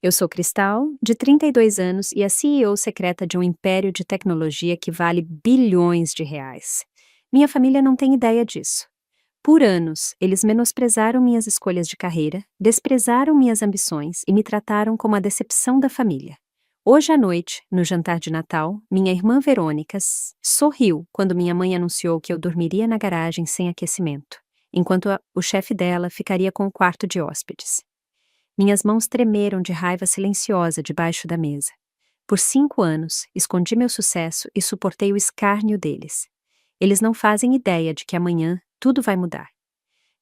Eu sou Cristal, de 32 anos e a CEO secreta de um império de tecnologia que vale bilhões de reais. Minha família não tem ideia disso. Por anos, eles menosprezaram minhas escolhas de carreira, desprezaram minhas ambições e me trataram como a decepção da família. Hoje à noite, no jantar de Natal, minha irmã Verônica sorriu quando minha mãe anunciou que eu dormiria na garagem sem aquecimento, enquanto o chefe dela ficaria com o quarto de hóspedes. Minhas mãos tremeram de raiva silenciosa debaixo da mesa. Por 5 anos, escondi meu sucesso e suportei o escárnio deles. Eles não fazem ideia de que amanhã tudo vai mudar.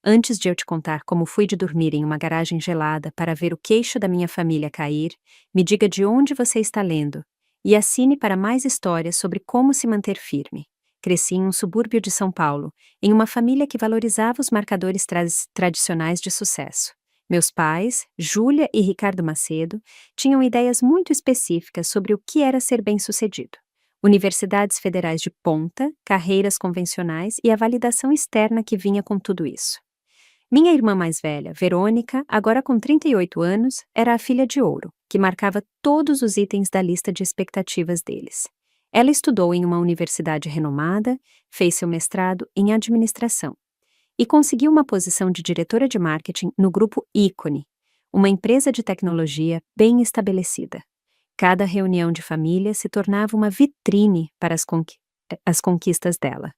Antes de eu te contar como fui de dormir em uma garagem gelada para ver o queixo da minha família cair, me diga de onde você está lendo e assine para mais histórias sobre como se manter firme. Cresci em um subúrbio de São Paulo, em uma família que valorizava os marcadores tradicionais de sucesso. Meus pais, Júlia e Ricardo Macedo, tinham ideias muito específicas sobre o que era ser bem-sucedido. Universidades federais de ponta, carreiras convencionais e a validação externa que vinha com tudo isso. Minha irmã mais velha, Verônica, agora com 38 anos, era a filha de ouro, que marcava todos os itens da lista de expectativas deles. Ela estudou em uma universidade renomada, fez seu mestrado em administração e conseguiu uma posição de diretora de marketing no grupo Ícone, uma empresa de tecnologia bem estabelecida. Cada reunião de família se tornava uma vitrine para as conquistas dela.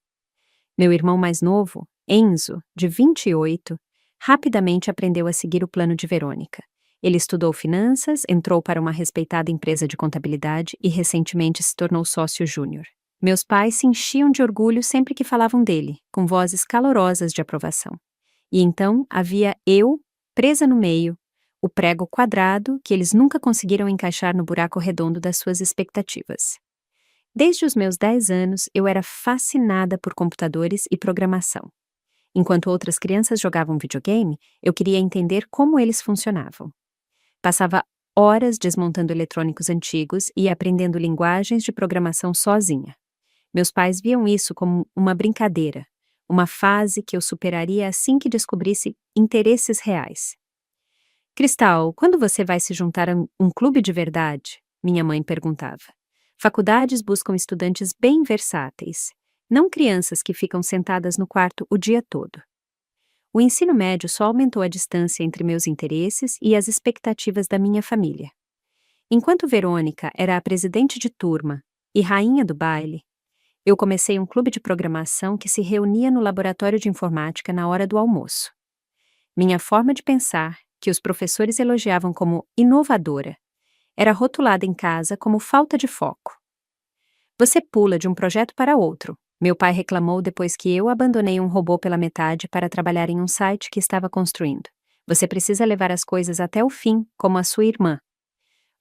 Meu irmão mais novo, Enzo, de 28, rapidamente aprendeu a seguir o plano de Verônica. Ele estudou finanças, entrou para uma respeitada empresa de contabilidade e recentemente se tornou sócio júnior. Meus pais se enchiam de orgulho sempre que falavam dele, com vozes calorosas de aprovação. E então havia eu, presa no meio, o prego quadrado que eles nunca conseguiram encaixar no buraco redondo das suas expectativas. Desde os meus 10 anos, eu era fascinada por computadores e programação. Enquanto outras crianças jogavam videogame, eu queria entender como eles funcionavam. Passava horas desmontando eletrônicos antigos e aprendendo linguagens de programação sozinha. Meus pais viam isso como uma brincadeira, uma fase que eu superaria assim que descobrisse interesses reais. Cristal, quando você vai se juntar a um clube de verdade? Minha mãe perguntava. Faculdades buscam estudantes bem versáteis, não crianças que ficam sentadas no quarto o dia todo. O ensino médio só aumentou a distância entre meus interesses e as expectativas da minha família. Enquanto Verônica era a presidente de turma e rainha do baile, eu comecei um clube de programação que se reunia no laboratório de informática na hora do almoço. Minha forma de pensar, que os professores elogiavam como inovadora, era rotulada em casa como falta de foco. Você pula de um projeto para outro, meu pai reclamou depois que eu abandonei um robô pela metade para trabalhar em um site que estava construindo. Você precisa levar as coisas até o fim, como a sua irmã.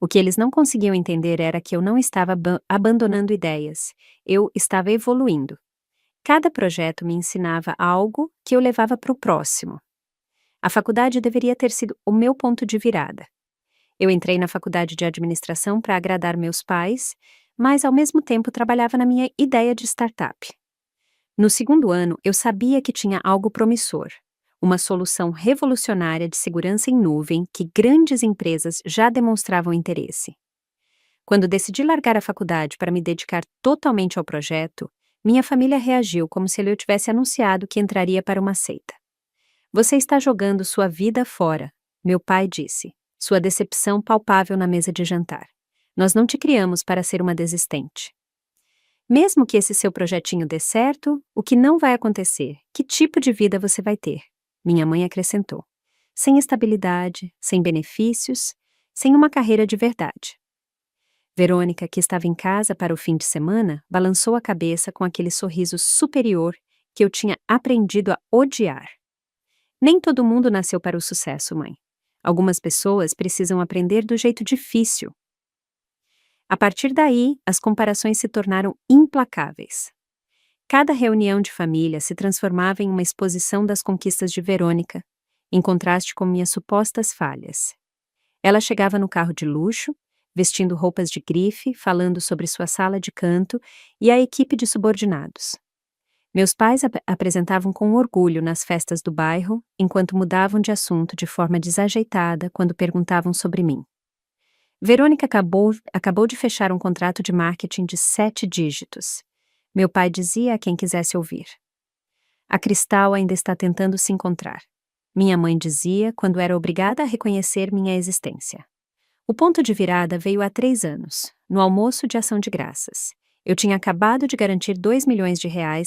O que eles não conseguiam entender era que eu não estava abandonando ideias, eu estava evoluindo. Cada projeto me ensinava algo que eu levava para o próximo. A faculdade deveria ter sido o meu ponto de virada. Eu entrei na faculdade de administração para agradar meus pais, mas ao mesmo tempo trabalhava na minha ideia de startup. No 2º ano, eu sabia que tinha algo promissor, uma solução revolucionária de segurança em nuvem que grandes empresas já demonstravam interesse. Quando decidi largar a faculdade para me dedicar totalmente ao projeto, minha família reagiu como se eu tivesse anunciado que entraria para uma seita. Você está jogando sua vida fora, meu pai disse, sua decepção palpável na mesa de jantar. Nós não te criamos para ser uma desistente. Mesmo que esse seu projetinho dê certo, o que não vai acontecer? Que tipo de vida você vai ter? Minha mãe acrescentou. Sem estabilidade, sem benefícios, sem uma carreira de verdade. Verônica, que estava em casa para o fim de semana, balançou a cabeça com aquele sorriso superior que eu tinha aprendido a odiar. Nem todo mundo nasceu para o sucesso, mãe. Algumas pessoas precisam aprender do jeito difícil. A partir daí, as comparações se tornaram implacáveis. Cada reunião de família se transformava em uma exposição das conquistas de Verônica, em contraste com minhas supostas falhas. Ela chegava no carro de luxo, vestindo roupas de grife, falando sobre sua sala de canto e a equipe de subordinados. Meus pais apresentavam com orgulho nas festas do bairro, enquanto mudavam de assunto de forma desajeitada quando perguntavam sobre mim. Verônica acabou de fechar um contrato de marketing de 7 dígitos. Meu pai dizia a quem quisesse ouvir. A Cristal ainda está tentando se encontrar. Minha mãe dizia quando era obrigada a reconhecer minha existência. O ponto de virada veio há 3 anos, no almoço de ação de graças. Eu tinha acabado de garantir R$ 2 milhões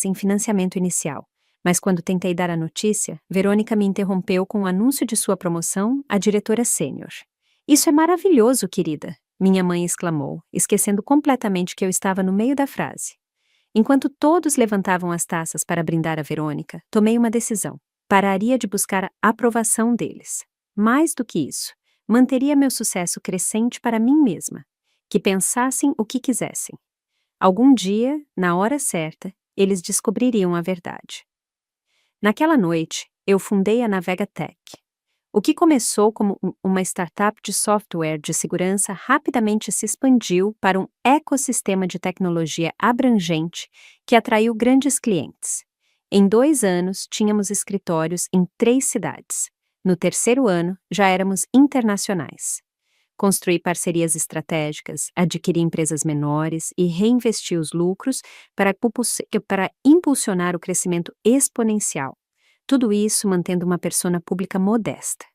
em financiamento inicial, mas quando tentei dar a notícia, Verônica me interrompeu com o anúncio de sua promoção a diretora sênior. Isso é maravilhoso, querida, minha mãe exclamou, esquecendo completamente que eu estava no meio da frase. Enquanto todos levantavam as taças para brindar a Verônica, tomei uma decisão. Pararia de buscar a aprovação deles. Mais do que isso, manteria meu sucesso crescente para mim mesma. Que pensassem o que quisessem. Algum dia, na hora certa, eles descobririam a verdade. Naquela noite, eu fundei a Navega Tech. O que começou como uma startup de software de segurança rapidamente se expandiu para um ecossistema de tecnologia abrangente que atraiu grandes clientes. Em 2 anos, tínhamos escritórios em 3 cidades. No 3º ano, já éramos internacionais. Construí parcerias estratégicas, adquiri empresas menores e reinvesti os lucros para impulsionar o crescimento exponencial. Tudo isso mantendo uma persona pública modesta.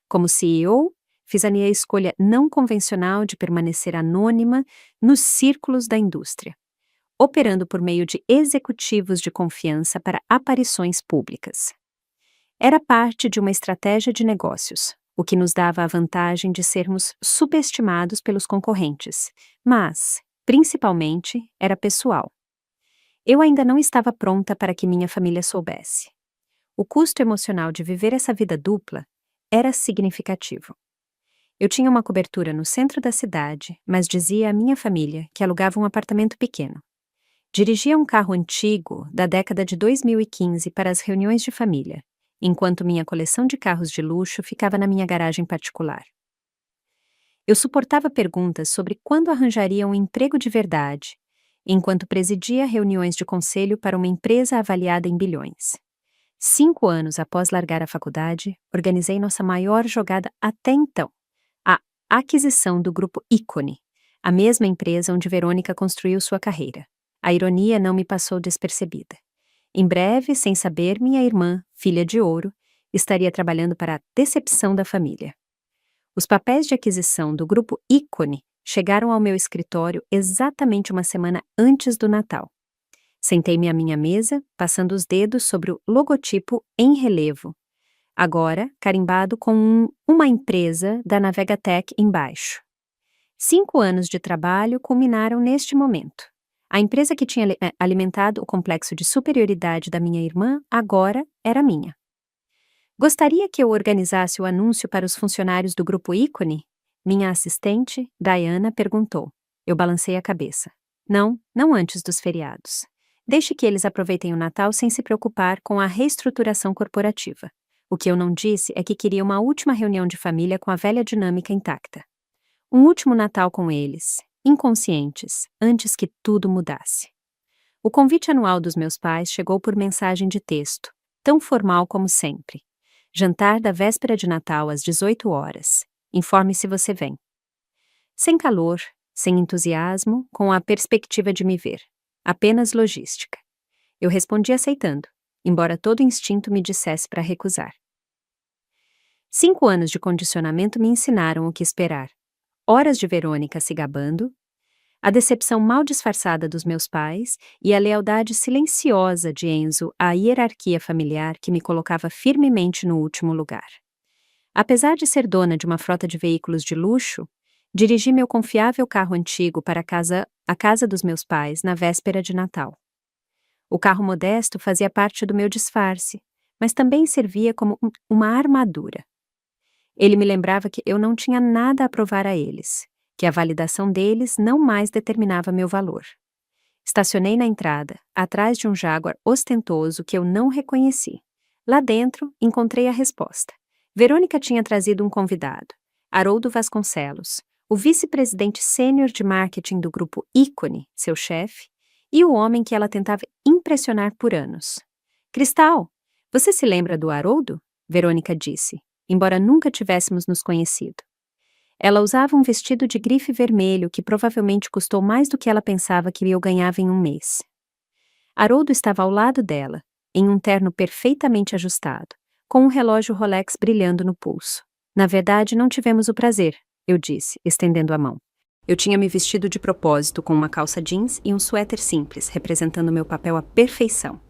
Como CEO, fiz a minha escolha não convencional de permanecer anônima nos círculos da indústria, operando por meio de executivos de confiança para aparições públicas. Era parte de uma estratégia de negócios, o que nos dava a vantagem de sermos subestimados pelos concorrentes, mas, principalmente, era pessoal. Eu ainda não estava pronta para que minha família soubesse. O custo emocional de viver essa vida dupla era significativo. Eu tinha uma cobertura no centro da cidade, mas dizia à minha família que alugava um apartamento pequeno. Dirigia um carro antigo da década de 2015 para as reuniões de família, enquanto minha coleção de carros de luxo ficava na minha garagem particular. Eu suportava perguntas sobre quando arranjaria um emprego de verdade, enquanto presidia reuniões de conselho para uma empresa avaliada em bilhões. 5 anos após largar a faculdade, organizei nossa maior jogada até então, a aquisição do grupo Ícone, a mesma empresa onde Verônica construiu sua carreira. A ironia não me passou despercebida. Em breve, sem saber, minha irmã, filha de ouro, estaria trabalhando para a decepção da família. Os papéis de aquisição do grupo Ícone chegaram ao meu escritório exatamente uma semana antes do Natal. Sentei-me à minha mesa, passando os dedos sobre o logotipo em relevo, agora carimbado com uma empresa da Navega Tech embaixo. 5 anos de trabalho culminaram neste momento. A empresa que tinha alimentado o complexo de superioridade da minha irmã agora era minha. Gostaria que eu organizasse o anúncio para os funcionários do grupo Ícone? Minha assistente, Diana, perguntou. Eu balancei a cabeça. Não antes dos feriados. Deixe que eles aproveitem o Natal sem se preocupar com a reestruturação corporativa. O que eu não disse é que queria uma última reunião de família com a velha dinâmica intacta. Um último Natal com eles, inconscientes, antes que tudo mudasse. O convite anual dos meus pais chegou por mensagem de texto, tão formal como sempre. Jantar da véspera de Natal às 18 horas. Informe se você vem. Sem calor, sem entusiasmo, com a perspectiva de me ver. Apenas logística. Eu respondi aceitando, embora todo instinto me dissesse para recusar. 5 anos de condicionamento me ensinaram o que esperar. Horas de Verônica se gabando, a decepção mal disfarçada dos meus pais e a lealdade silenciosa de Enzo à hierarquia familiar que me colocava firmemente no último lugar. Apesar de ser dona de uma frota de veículos de luxo, dirigi meu confiável carro antigo para a casa dos meus pais na véspera de Natal. O carro modesto fazia parte do meu disfarce, mas também servia como uma armadura. Ele me lembrava que eu não tinha nada a provar a eles, que a validação deles não mais determinava meu valor. Estacionei na entrada, atrás de um Jaguar ostentoso que eu não reconheci. Lá dentro, encontrei a resposta. Verônica tinha trazido um convidado, Haroldo Vasconcelos, o vice-presidente sênior de marketing do grupo Ícone, seu chefe, e o homem que ela tentava impressionar por anos. Cristal, você se lembra do Haroldo? Verônica disse, embora nunca tivéssemos nos conhecido. Ela usava um vestido de grife vermelho que provavelmente custou mais do que ela pensava que eu ganhava em um mês. Haroldo estava ao lado dela, em um terno perfeitamente ajustado, com um relógio Rolex brilhando no pulso. Na verdade, não tivemos o prazer, eu disse, estendendo a mão. Eu tinha me vestido de propósito com uma calça jeans e um suéter simples, representando meu papel à perfeição.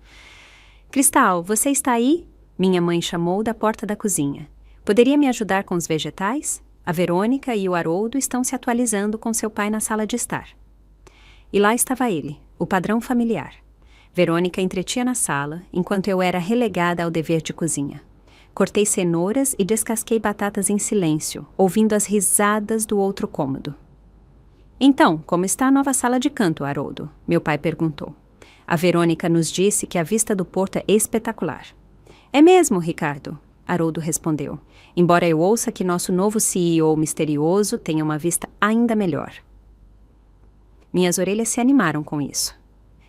Cristal, você está aí? Minha mãe chamou da porta da cozinha. Poderia me ajudar com os vegetais? A Verônica e o Haroldo estão se atualizando com seu pai na sala de estar. E lá estava ele, o padrão familiar. Verônica entretinha na sala, enquanto eu era relegada ao dever de cozinha. Cortei cenouras e descasquei batatas em silêncio, ouvindo as risadas do outro cômodo. Então, como está a nova sala de canto, Haroldo? Meu pai perguntou. A Verônica nos disse que a vista do porto é espetacular. É mesmo, Ricardo? Haroldo respondeu, embora eu ouça que nosso novo CEO misterioso tenha uma vista ainda melhor. Minhas orelhas se animaram com isso.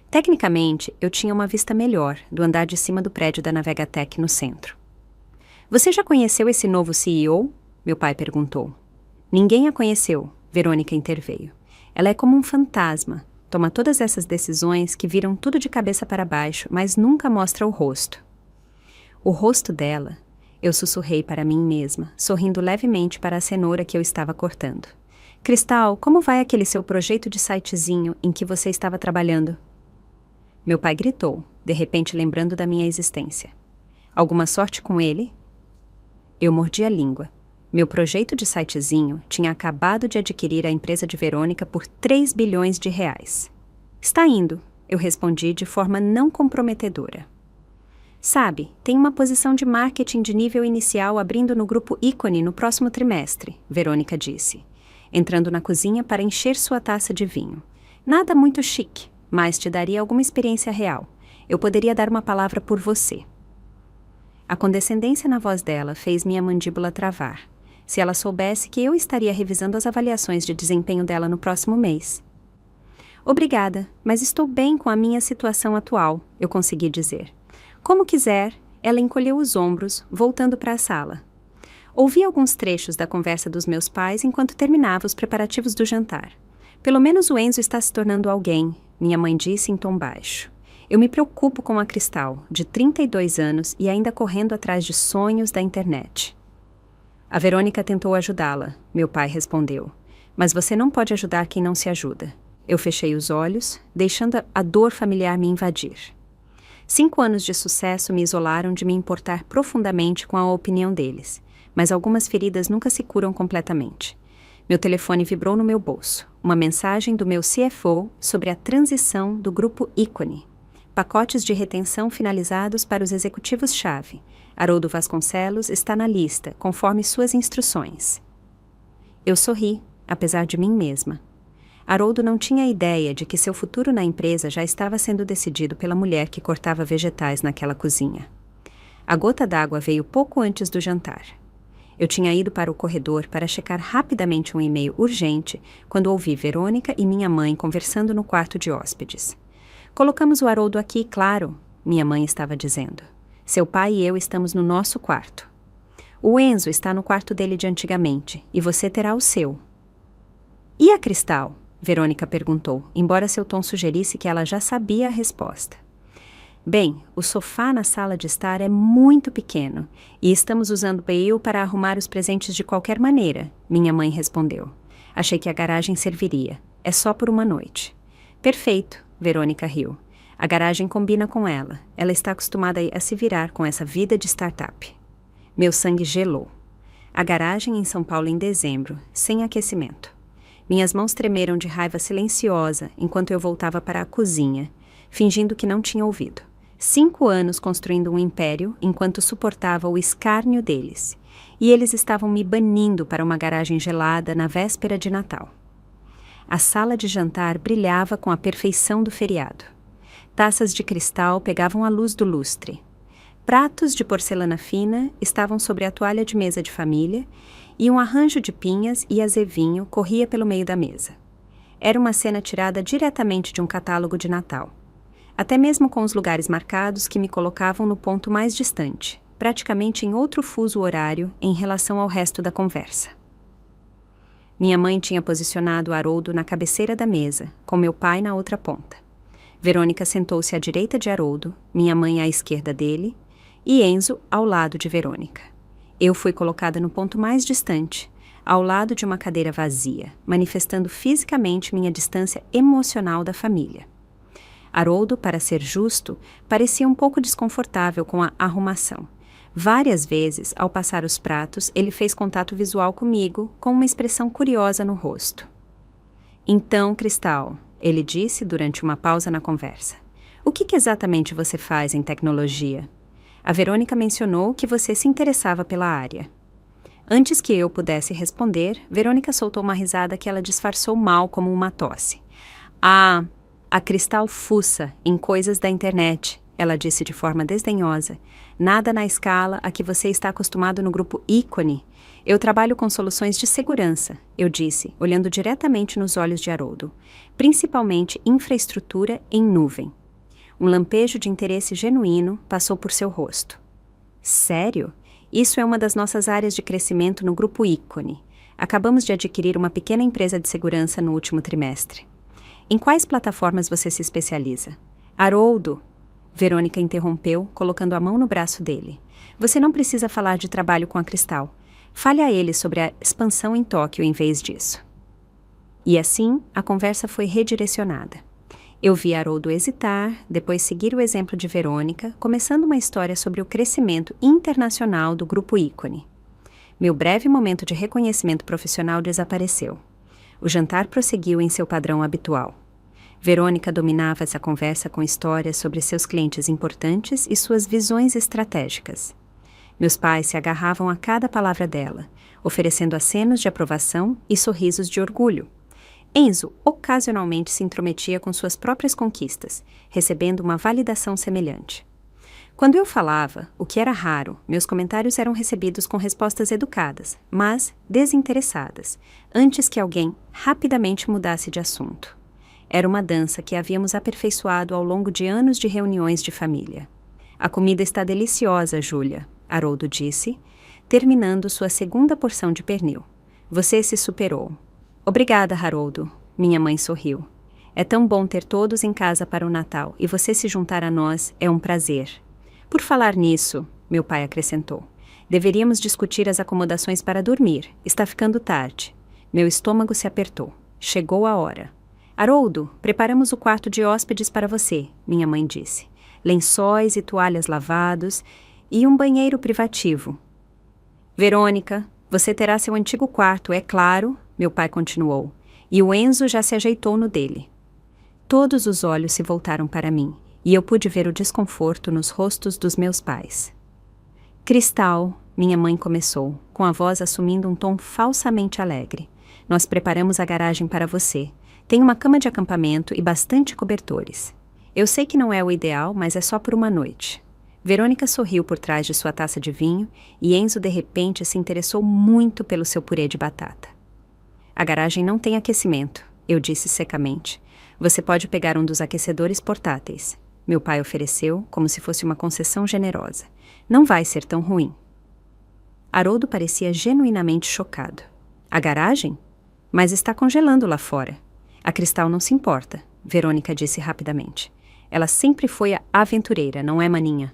Tecnicamente, eu tinha uma vista melhor do andar de cima do prédio da Navegatech no centro. Você já conheceu esse novo CEO? Meu pai perguntou. Ninguém a conheceu, Verônica interveio. Ela é como um fantasma, toma todas essas decisões que viram tudo de cabeça para baixo, mas nunca mostra o rosto. O rosto dela, eu sussurrei para mim mesma, sorrindo levemente para a cenoura que eu estava cortando. Cristal, como vai aquele seu projeto de sitezinho em que você estava trabalhando? Meu pai gritou, de repente lembrando da minha existência. Alguma sorte com ele? Eu mordi a língua. Meu projeto de sitezinho tinha acabado de adquirir a empresa de Verônica por 3 bilhões de reais. Está indo, eu respondi de forma não comprometedora. Sabe, tem uma posição de marketing de nível inicial abrindo no grupo Ícone no próximo trimestre, Verônica disse, entrando na cozinha para encher sua taça de vinho. Nada muito chique, mas te daria alguma experiência real. Eu poderia dar uma palavra por você. A condescendência na voz dela fez minha mandíbula travar. Se ela soubesse que eu estaria revisando as avaliações de desempenho dela no próximo mês. Obrigada, mas estou bem com a minha situação atual, eu consegui dizer. Como quiser, ela encolheu os ombros, voltando para a sala. Ouvi alguns trechos da conversa dos meus pais enquanto terminava os preparativos do jantar. Pelo menos o Enzo está se tornando alguém, minha mãe disse em tom baixo. Eu me preocupo com a Cristal, de 32 anos e ainda correndo atrás de sonhos da internet. A Verônica tentou ajudá-la, meu pai respondeu. Mas você não pode ajudar quem não se ajuda. Eu fechei os olhos, deixando a dor familiar me invadir. 5 anos de sucesso me isolaram de me importar profundamente com a opinião deles, mas algumas feridas nunca se curam completamente. Meu telefone vibrou no meu bolso. Uma mensagem do meu CFO sobre a transição do grupo Ícone. Pacotes de retenção finalizados para os executivos-chave. Haroldo Vasconcelos está na lista, conforme suas instruções. Eu sorri, apesar de mim mesma. Haroldo não tinha ideia de que seu futuro na empresa já estava sendo decidido pela mulher que cortava vegetais naquela cozinha. A gota d'água veio pouco antes do jantar. Eu tinha ido para o corredor para checar rapidamente um e-mail urgente quando ouvi Verônica e minha mãe conversando no quarto de hóspedes. Colocamos o Haroldo aqui, claro, minha mãe estava dizendo. Seu pai e eu estamos no nosso quarto. O Enzo está no quarto dele de antigamente, e você terá o seu. E a Cristal? Verônica perguntou, embora seu tom sugerisse que ela já sabia a resposta. Bem, o sofá na sala de estar é muito pequeno, e estamos usando o baú para arrumar os presentes de qualquer maneira, minha mãe respondeu. Achei que a garagem serviria. É só por uma noite. Perfeito, Verônica riu. A garagem combina com ela. Ela está acostumada a se virar com essa vida de startup. Meu sangue gelou. A garagem em São Paulo em dezembro, sem aquecimento. Minhas mãos tremeram de raiva silenciosa enquanto eu voltava para a cozinha, fingindo que não tinha ouvido. 5 anos construindo um império enquanto suportava o escárnio deles. E eles estavam me banindo para uma garagem gelada na véspera de Natal. A sala de jantar brilhava com a perfeição do feriado. Taças de cristal pegavam a luz do lustre. Pratos de porcelana fina estavam sobre a toalha de mesa de família e um arranjo de pinhas e azevinho corria pelo meio da mesa. Era uma cena tirada diretamente de um catálogo de Natal. Até mesmo com os lugares marcados que me colocavam no ponto mais distante, praticamente em outro fuso horário em relação ao resto da conversa. Minha mãe tinha posicionado Haroldo na cabeceira da mesa, com meu pai na outra ponta. Verônica sentou-se à direita de Haroldo, minha mãe à esquerda dele, e Enzo ao lado de Verônica. Eu fui colocada no ponto mais distante, ao lado de uma cadeira vazia, manifestando fisicamente minha distância emocional da família. Haroldo, para ser justo, parecia um pouco desconfortável com a arrumação. Várias vezes, ao passar os pratos, ele fez contato visual comigo, com uma expressão curiosa no rosto. Então, Cristal, ele disse durante uma pausa na conversa, o que exatamente você faz em tecnologia? A Verônica mencionou que você se interessava pela área. Antes que eu pudesse responder, Verônica soltou uma risada que ela disfarçou mal como uma tosse. Ah, a Cristal fuça em coisas da internet, ela disse de forma desdenhosa. Nada na escala a que você está acostumado no grupo Ícone. Eu trabalho com soluções de segurança, eu disse, olhando diretamente nos olhos de Haroldo. Principalmente infraestrutura em nuvem. Um lampejo de interesse genuíno passou por seu rosto. Sério? Isso é uma das nossas áreas de crescimento no grupo Ícone. Acabamos de adquirir uma pequena empresa de segurança no último trimestre. Em quais plataformas você se especializa? Haroldo, Verônica interrompeu, colocando a mão no braço dele. Você não precisa falar de trabalho com a Cristal. Fale a ele sobre a expansão em Tóquio em vez disso. E assim, a conversa foi redirecionada. Eu vi Haroldo hesitar, depois seguir o exemplo de Verônica, começando uma história sobre o crescimento internacional do grupo Ícone. Meu breve momento de reconhecimento profissional desapareceu. O jantar prosseguiu em seu padrão habitual. Verônica dominava essa conversa com histórias sobre seus clientes importantes e suas visões estratégicas. Meus pais se agarravam a cada palavra dela, oferecendo acenos de aprovação e sorrisos de orgulho. Enzo ocasionalmente se intrometia com suas próprias conquistas, recebendo uma validação semelhante. Quando eu falava, o que era raro, meus comentários eram recebidos com respostas educadas, mas desinteressadas, antes que alguém rapidamente mudasse de assunto. Era uma dança que havíamos aperfeiçoado ao longo de anos de reuniões de família. A comida está deliciosa, Júlia, Haroldo disse, terminando sua segunda porção de pernil. Você se superou. Obrigada, Haroldo, minha mãe sorriu. É tão bom ter todos em casa para o Natal e você se juntar a nós é um prazer. Por falar nisso, meu pai acrescentou, deveríamos discutir as acomodações para dormir. Está ficando tarde. Meu estômago se apertou. Chegou a hora. Haroldo, preparamos o quarto de hóspedes para você, minha mãe disse. Lençóis e toalhas lavados e um banheiro privativo. Verônica, você terá seu antigo quarto, é claro, meu pai continuou, e o Enzo já se ajeitou no dele. Todos os olhos se voltaram para mim, e eu pude ver o desconforto nos rostos dos meus pais. Cristal, minha mãe começou, com a voz assumindo um tom falsamente alegre. Nós preparamos a garagem para você. Tem uma cama de acampamento e bastante cobertores. Eu sei que não é o ideal, mas é só por uma noite. Verônica sorriu por trás de sua taça de vinho e Enzo de repente se interessou muito pelo seu purê de batata. A garagem não tem aquecimento, eu disse secamente. Você pode pegar um dos aquecedores portáteis. Meu pai ofereceu, como se fosse uma concessão generosa. Não vai ser tão ruim. Haroldo parecia genuinamente chocado. A garagem? Mas está congelando lá fora. A Cristal não se importa, Verônica disse rapidamente. Ela sempre foi a aventureira, não é, maninha?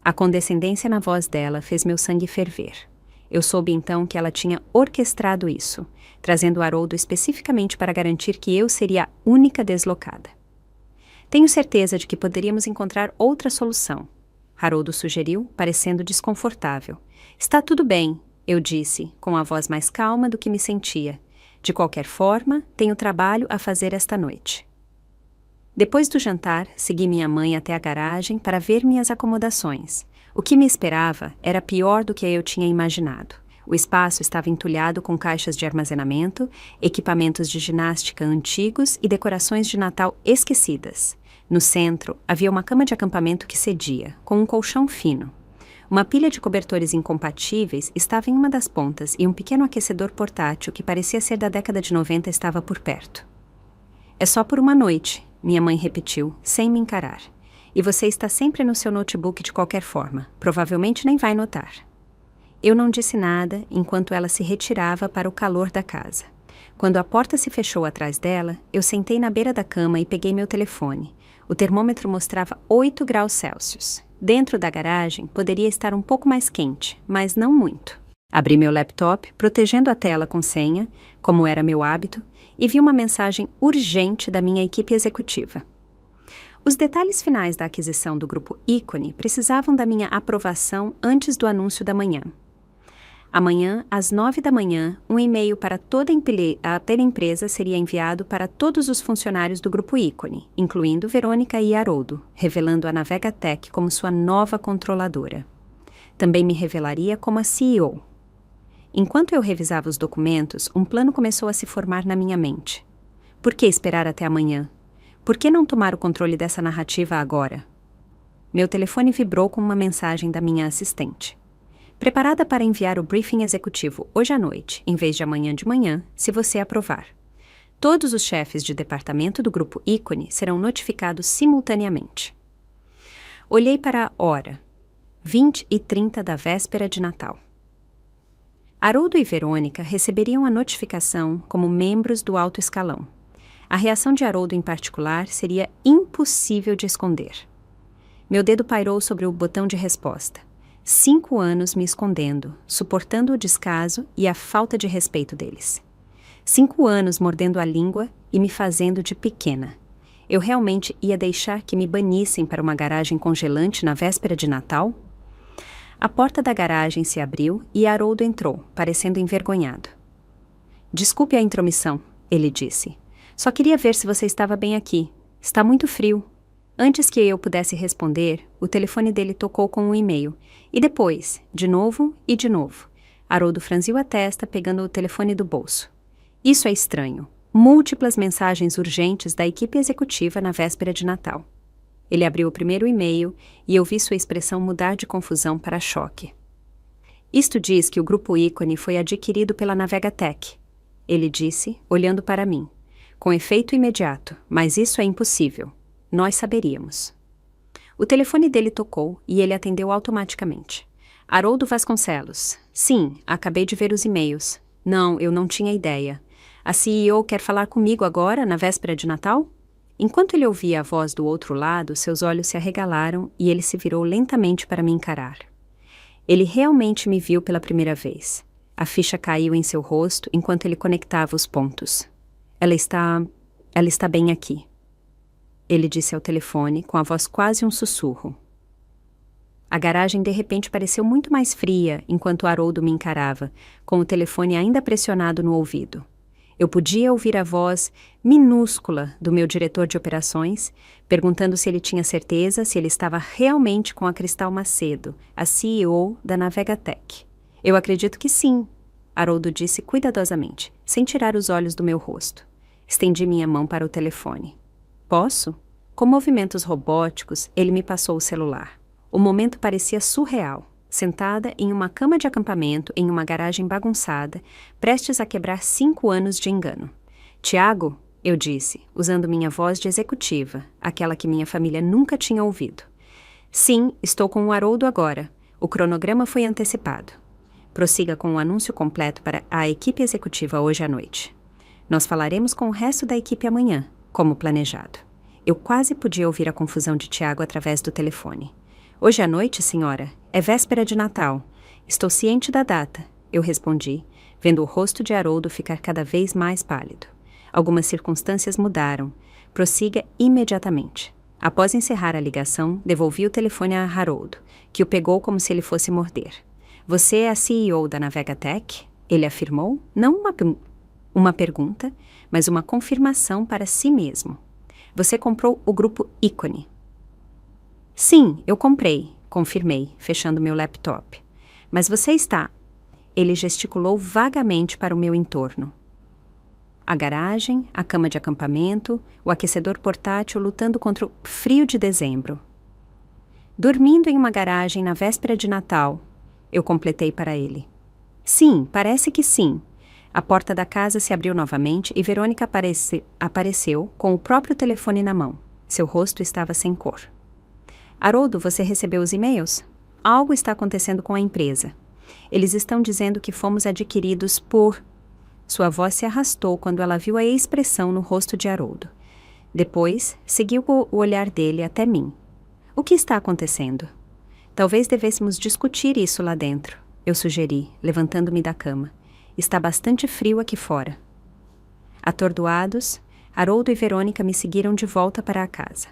A condescendência na voz dela fez meu sangue ferver. Eu soube então que ela tinha orquestrado isso, trazendo Haroldo especificamente para garantir que eu seria a única deslocada. Tenho certeza de que poderíamos encontrar outra solução, Haroldo sugeriu, parecendo desconfortável. Está tudo bem, eu disse, com a voz mais calma do que me sentia. De qualquer forma, tenho trabalho a fazer esta noite. Depois do jantar, segui minha mãe até a garagem para ver minhas acomodações. O que me esperava era pior do que eu tinha imaginado. O espaço estava entulhado com caixas de armazenamento, equipamentos de ginástica antigos e decorações de Natal esquecidas. No centro, havia uma cama de acampamento que cedia, com um colchão fino. Uma pilha de cobertores incompatíveis estava em uma das pontas e um pequeno aquecedor portátil que parecia ser da década de 90 estava por perto. É só por uma noite, minha mãe repetiu, sem me encarar. E você está sempre no seu notebook de qualquer forma. Provavelmente nem vai notar. Eu não disse nada enquanto ela se retirava para o calor da casa. Quando a porta se fechou atrás dela, eu sentei na beira da cama e peguei meu telefone. O termômetro mostrava 8 graus Celsius. Dentro da garagem poderia estar um pouco mais quente, mas não muito. Abri meu laptop, protegendo a tela com senha, como era meu hábito, e vi uma mensagem urgente da minha equipe executiva. Os detalhes finais da aquisição do grupo Ícone precisavam da minha aprovação antes do anúncio da manhã. Amanhã, às 9 da manhã, um e-mail para toda a empresa seria enviado para todos os funcionários do grupo Ícone, incluindo Verônica e Haroldo, revelando a Navegatech como sua nova controladora. Também me revelaria como a CEO. Enquanto eu revisava os documentos, um plano começou a se formar na minha mente. Por que esperar até amanhã? Por que não tomar o controle dessa narrativa agora? Meu telefone vibrou com uma mensagem da minha assistente. Preparada para enviar o briefing executivo hoje à noite, em vez de amanhã de manhã, se você aprovar. Todos os chefes de departamento do grupo Ícone serão notificados simultaneamente. Olhei para a hora, 20h30 da véspera de Natal. Haroldo e Verônica receberiam a notificação como membros do alto escalão. A reação de Haroldo em particular seria impossível de esconder. Meu dedo pairou sobre o botão de resposta. 5 anos me escondendo, suportando o descaso e a falta de respeito deles. 5 anos mordendo a língua e me fazendo de pequena. Eu realmente ia deixar que me banissem para uma garagem congelante na véspera de Natal? A porta da garagem se abriu e Haroldo entrou, parecendo envergonhado. Desculpe a intromissão, ele disse. Só queria ver se você estava bem aqui. Está muito frio. Antes que eu pudesse responder, o telefone dele tocou com um e-mail. E depois, de novo e de novo. Haroldo franziu a testa, pegando o telefone do bolso. Isso é estranho. Múltiplas mensagens urgentes da equipe executiva na véspera de Natal. Ele abriu o primeiro e-mail e eu vi sua expressão mudar de confusão para choque. Isto diz que o grupo Ícone foi adquirido pela Navegatech, ele disse, olhando para mim. Com efeito imediato, mas isso é impossível. Nós saberíamos. O telefone dele tocou e ele atendeu automaticamente. Haroldo Vasconcelos. Sim, acabei de ver os e-mails. Não, eu não tinha ideia. A CEO quer falar comigo agora, na véspera de Natal? Enquanto ele ouvia a voz do outro lado, seus olhos se arregalaram e ele se virou lentamente para me encarar. Ele realmente me viu pela primeira vez. A ficha caiu em seu rosto enquanto ele conectava os pontos. Ela está bem aqui. Ele disse ao telefone, com a voz quase um sussurro. A garagem de repente pareceu muito mais fria enquanto Haroldo me encarava, com o telefone ainda pressionado no ouvido. Eu podia ouvir a voz minúscula do meu diretor de operações, perguntando se ele tinha certeza se ele estava realmente com a Cristal Macedo, a CEO da Navegatech. Eu acredito que sim, Haroldo disse cuidadosamente, sem tirar os olhos do meu rosto. Estendi minha mão para o telefone. Posso? Com movimentos robóticos, ele me passou o celular. O momento parecia surreal. Sentada em uma cama de acampamento em uma garagem bagunçada, prestes a quebrar 5 anos de engano. Tiago, eu disse, usando minha voz de executiva, aquela que minha família nunca tinha ouvido. Sim, estou com o Haroldo agora. O cronograma foi antecipado. Prossiga com o anúncio completo para a equipe executiva hoje à noite. Nós falaremos com o resto da equipe amanhã, como planejado. Eu quase podia ouvir a confusão de Tiago através do telefone. Hoje à noite, senhora, é véspera de Natal. Estou ciente da data, eu respondi, vendo o rosto de Haroldo ficar cada vez mais pálido. Algumas circunstâncias mudaram. Prossiga imediatamente. Após encerrar a ligação, devolvi o telefone a Haroldo, que o pegou como se ele fosse morder. Você é a CEO da Navegatech? Ele afirmou, não uma pergunta, mas uma confirmação para si mesmo. Você comprou o grupo Ícone. Sim, eu comprei, confirmei, fechando meu laptop. Mas você está... Ele gesticulou vagamente para o meu entorno. A garagem, a cama de acampamento, o aquecedor portátil lutando contra o frio de dezembro. Dormindo em uma garagem na véspera de Natal, eu completei para ele. Sim, parece que sim. A porta da casa se abriu novamente e Verônica apareceu com o próprio telefone na mão. Seu rosto estava sem cor. Haroldo, você recebeu os e-mails? Algo está acontecendo com a empresa. Eles estão dizendo que fomos adquiridos por... Sua voz se arrastou quando ela viu a expressão no rosto de Haroldo. Depois, seguiu o olhar dele até mim. O que está acontecendo? Talvez devêssemos discutir isso lá dentro, eu sugeri, levantando-me da cama. Está bastante frio aqui fora. Atordoados, Haroldo e Verônica me seguiram de volta para a casa.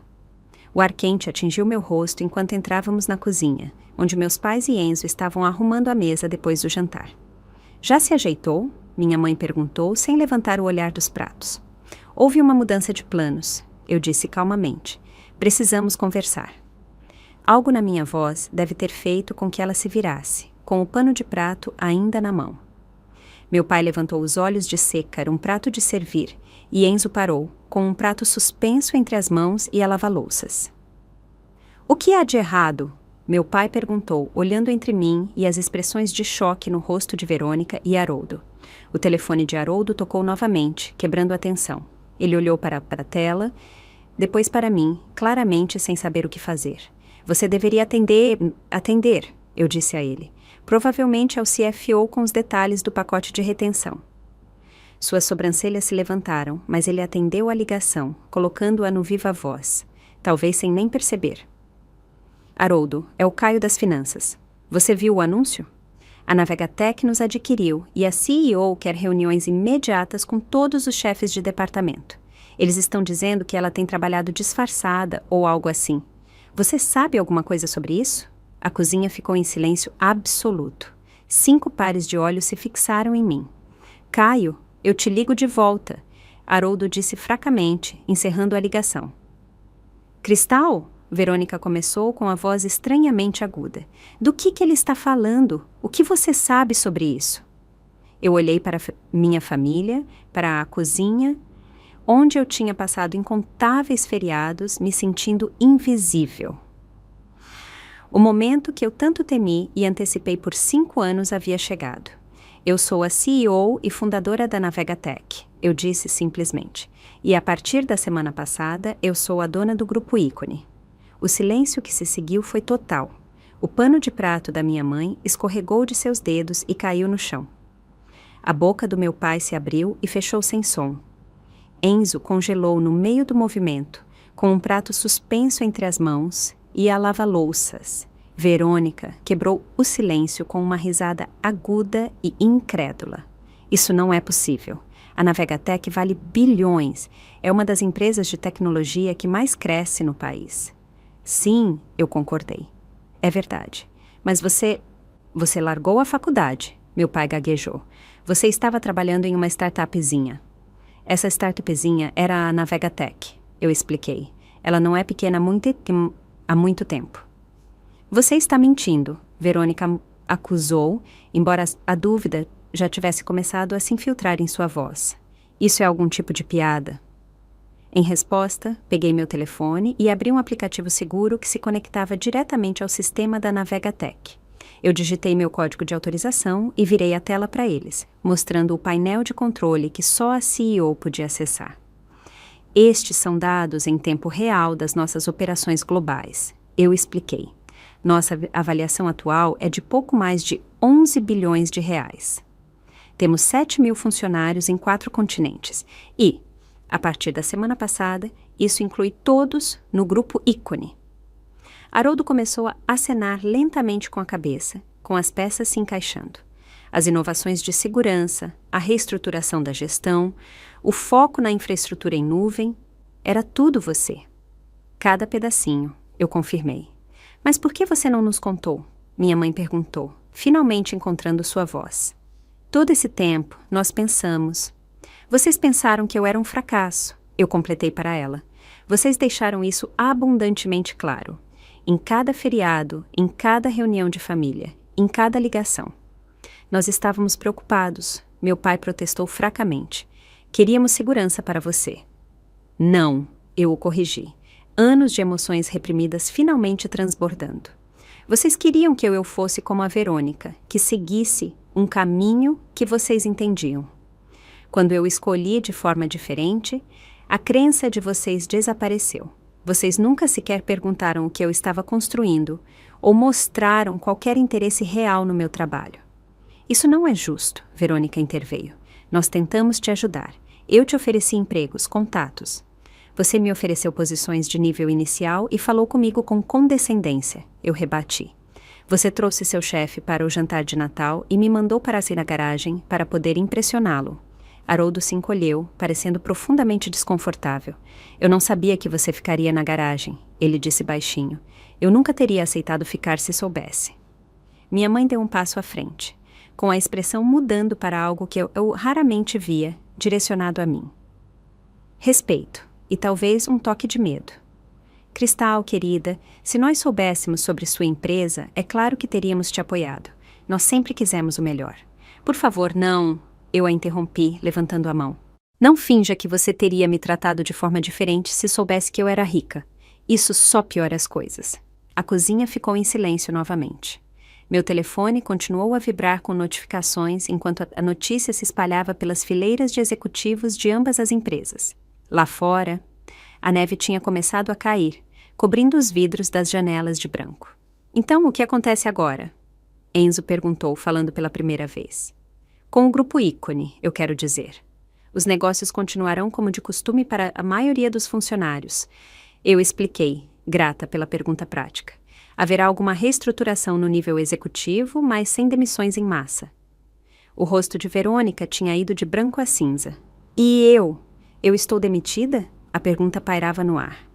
O ar quente atingiu meu rosto enquanto entrávamos na cozinha, onde meus pais e Enzo estavam arrumando a mesa depois do jantar. Já se ajeitou? Minha mãe perguntou, sem levantar o olhar dos pratos. Houve uma mudança de planos, eu disse calmamente. Precisamos conversar. Algo na minha voz deve ter feito com que ela se virasse, com o pano de prato ainda na mão. Meu pai levantou os olhos de secar um prato de servir, e Enzo parou, com um prato suspenso entre as mãos e a lava-louças. O que há de errado? Meu pai perguntou, olhando entre mim e as expressões de choque no rosto de Verônica e Haroldo. O telefone de Haroldo tocou novamente, quebrando a tensão. Ele olhou para a tela, depois para mim, claramente sem saber o que fazer. Você deveria atender, eu disse a ele. Provavelmente ao CFO com os detalhes do pacote de retenção. Suas sobrancelhas se levantaram, mas ele atendeu a ligação, colocando-a no viva voz, talvez sem nem perceber. Haroldo, é o Caio das Finanças. Você viu o anúncio? A Navegatech nos adquiriu e a CEO quer reuniões imediatas com todos os chefes de departamento. Eles estão dizendo que ela tem trabalhado disfarçada ou algo assim. Você sabe alguma coisa sobre isso? A cozinha ficou em silêncio absoluto. 5 pares de olhos se fixaram em mim. Caio, eu te ligo de volta, Haroldo disse fracamente, encerrando a ligação. Cristal? Verônica começou com a voz estranhamente aguda. Do que ele está falando? O que você sabe sobre isso? Eu olhei para minha família, para a cozinha, onde eu tinha passado incontáveis feriados, me sentindo invisível. O momento que eu tanto temi e antecipei por 5 anos havia chegado. Eu sou a CEO e fundadora da Navegatech, eu disse simplesmente. E a partir da semana passada, eu sou a dona do Grupo Ícone. O silêncio que se seguiu foi total. O pano de prato da minha mãe escorregou de seus dedos e caiu no chão. A boca do meu pai se abriu e fechou sem som. Enzo congelou no meio do movimento, com um prato suspenso entre as mãos e a lava-louças. Verônica quebrou o silêncio com uma risada aguda e incrédula. Isso não é possível. A Navegatech vale bilhões. É uma das empresas de tecnologia que mais cresce no país. Sim, eu concordei. É verdade. Mas você largou a faculdade, meu pai gaguejou. Você estava trabalhando em uma startupzinha. Essa startupzinha era a Navegatech, eu expliquei. Ela não é pequena há muito tempo. Você está mentindo, Verônica acusou, embora a dúvida já tivesse começado a se infiltrar em sua voz. Isso é algum tipo de piada? Em resposta, peguei meu telefone e abri um aplicativo seguro que se conectava diretamente ao sistema da Navegatech. Eu digitei meu código de autorização e virei a tela para eles, mostrando o painel de controle que só a CEO podia acessar. Estes são dados em tempo real das nossas operações globais. Eu expliquei. Nossa avaliação atual é de pouco mais de 11 bilhões de reais. Temos 7.000 funcionários em 4 continentes e, a partir da semana passada, isso inclui todos no Grupo Ícone. Haroldo começou a acenar lentamente com a cabeça, com as peças se encaixando. As inovações de segurança, a reestruturação da gestão, o foco na infraestrutura em nuvem, era tudo você. Cada pedacinho, eu confirmei. Mas por que você não nos contou? Minha mãe perguntou, finalmente encontrando sua voz. Todo esse tempo, nós pensamos. Vocês pensaram que eu era um fracasso, eu completei para ela. Vocês deixaram isso abundantemente claro. Em cada feriado, em cada reunião de família, em cada ligação. Nós estávamos preocupados, meu pai protestou fracamente. Queríamos segurança para você. Não, eu o corrigi. Anos de emoções reprimidas finalmente transbordando. Vocês queriam que eu fosse como a Verônica, que seguisse um caminho que vocês entendiam. Quando eu escolhi de forma diferente, a crença de vocês desapareceu. Vocês nunca sequer perguntaram o que eu estava construindo ou mostraram qualquer interesse real no meu trabalho. Isso não é justo, Verônica interveio. Nós tentamos te ajudar. Eu te ofereci empregos, contatos. Você me ofereceu posições de nível inicial e falou comigo com condescendência. Eu rebati. Você trouxe seu chefe para o jantar de Natal e me mandou para sair na garagem para poder impressioná-lo. Haroldo se encolheu, parecendo profundamente desconfortável. Eu não sabia que você ficaria na garagem, ele disse baixinho. Eu nunca teria aceitado ficar se soubesse. Minha mãe deu um passo à frente, com a expressão mudando para algo que eu raramente via, direcionado a mim. Respeito, e talvez um toque de medo. Cristal, querida, se nós soubéssemos sobre sua empresa, é claro que teríamos te apoiado. Nós sempre quisemos o melhor. Por favor, não... Eu a interrompi, levantando a mão. Não finja que você teria me tratado de forma diferente se soubesse que eu era rica. Isso só piora as coisas. A cozinha ficou em silêncio novamente. Meu telefone continuou a vibrar com notificações enquanto a notícia se espalhava pelas fileiras de executivos de ambas as empresas. Lá fora, a neve tinha começado a cair, cobrindo os vidros das janelas de branco. Então, o que acontece agora? Enzo perguntou, falando pela primeira vez. Com o grupo Ícone, eu quero dizer. Os negócios continuarão como de costume para a maioria dos funcionários. Eu expliquei, grata pela pergunta prática. Haverá alguma reestruturação no nível executivo, mas sem demissões em massa. O rosto de Verônica tinha ido de branco a cinza. E eu? Eu estou demitida? A pergunta pairava no ar.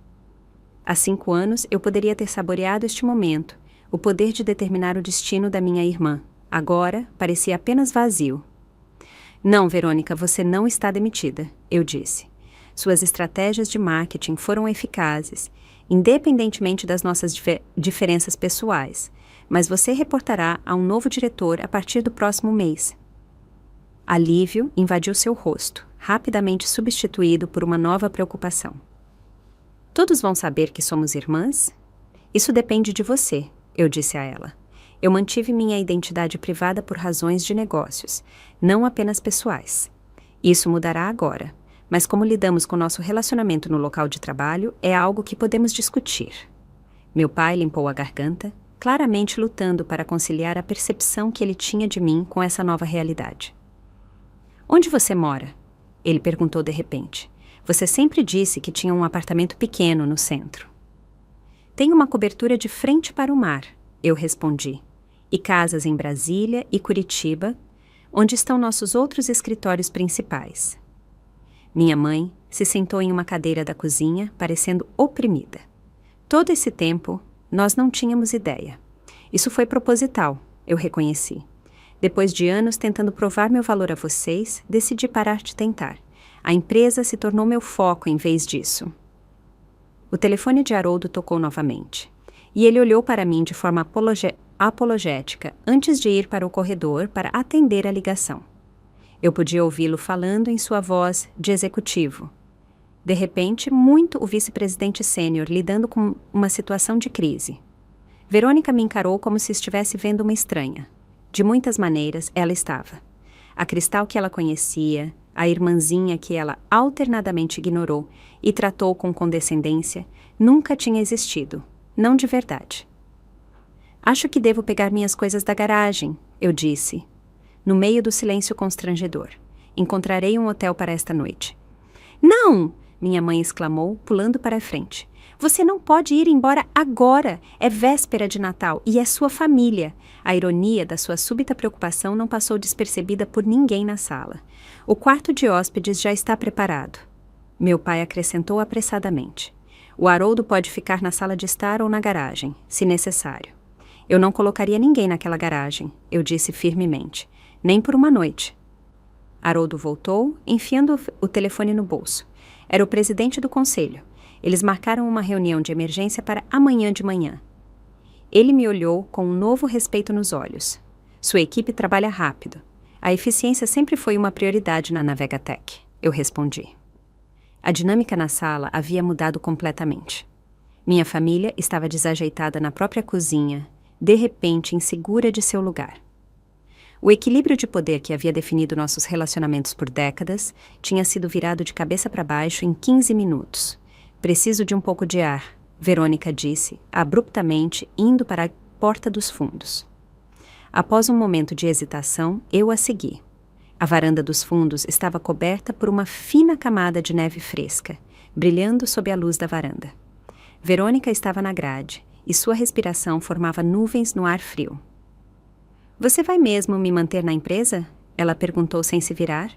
Há 5 anos, eu poderia ter saboreado este momento, o poder de determinar o destino da minha irmã. Agora, parecia apenas vazio. Não, Verônica, você não está demitida, eu disse. Suas estratégias de marketing foram eficazes, independentemente das nossas diferenças pessoais, mas você reportará a um novo diretor a partir do próximo mês. Alívio invadiu seu rosto, rapidamente substituído por uma nova preocupação. Todos vão saber que somos irmãs? Isso depende de você, eu disse a ela. Eu mantive minha identidade privada por razões de negócios, não apenas pessoais. Isso mudará agora, mas como lidamos com nosso relacionamento no local de trabalho é algo que podemos discutir. Meu pai limpou a garganta, claramente lutando para conciliar a percepção que ele tinha de mim com essa nova realidade. Onde você mora? Ele perguntou de repente. Você sempre disse que tinha um apartamento pequeno no centro. Tenho uma cobertura de frente para o mar, eu respondi. E casas em Brasília e Curitiba, onde estão nossos outros escritórios principais. Minha mãe se sentou em uma cadeira da cozinha, parecendo oprimida. Todo esse tempo, nós não tínhamos ideia. Isso foi proposital, eu reconheci. Depois de anos tentando provar meu valor a vocês, decidi parar de tentar. A empresa se tornou meu foco em vez disso. O telefone de Haroldo tocou novamente. E ele olhou para mim de forma apologética antes de ir para o corredor para atender a ligação. Eu podia ouvi-lo falando em sua voz de executivo. De repente, muito o vice-presidente sênior lidando com uma situação de crise. Verônica me encarou como se estivesse vendo uma estranha. De muitas maneiras, ela estava. A Cristal que ela conhecia, a irmãzinha que ela alternadamente ignorou e tratou com condescendência, nunca tinha existido. Não de verdade. Acho que devo pegar minhas coisas da garagem, eu disse, no meio do silêncio constrangedor. Encontrarei um hotel para esta noite. Não! Minha mãe exclamou, pulando para a frente. Você não pode ir embora agora. É véspera de Natal e é sua família. A ironia da sua súbita preocupação não passou despercebida por ninguém na sala. O quarto de hóspedes já está preparado. Meu pai acrescentou apressadamente. O Haroldo pode ficar na sala de estar ou na garagem, se necessário. Eu não colocaria ninguém naquela garagem, eu disse firmemente. Nem por uma noite. Haroldo voltou, enfiando o telefone no bolso. Era o presidente do conselho. Eles marcaram uma reunião de emergência para amanhã de manhã. Ele me olhou com um novo respeito nos olhos. Sua equipe trabalha rápido. A eficiência sempre foi uma prioridade na Navegatech, eu respondi. A dinâmica na sala havia mudado completamente. Minha família estava desajeitada na própria cozinha, de repente insegura de seu lugar. O equilíbrio de poder que havia definido nossos relacionamentos por décadas tinha sido virado de cabeça para baixo em 15 minutos. Preciso de um pouco de ar, Verônica disse, abruptamente indo para a porta dos fundos. Após um momento de hesitação, eu a segui. A varanda dos fundos estava coberta por uma fina camada de neve fresca, brilhando sob a luz da varanda. Verônica estava na grade, e sua respiração formava nuvens no ar frio. Você vai mesmo me manter na empresa? Ela perguntou sem se virar.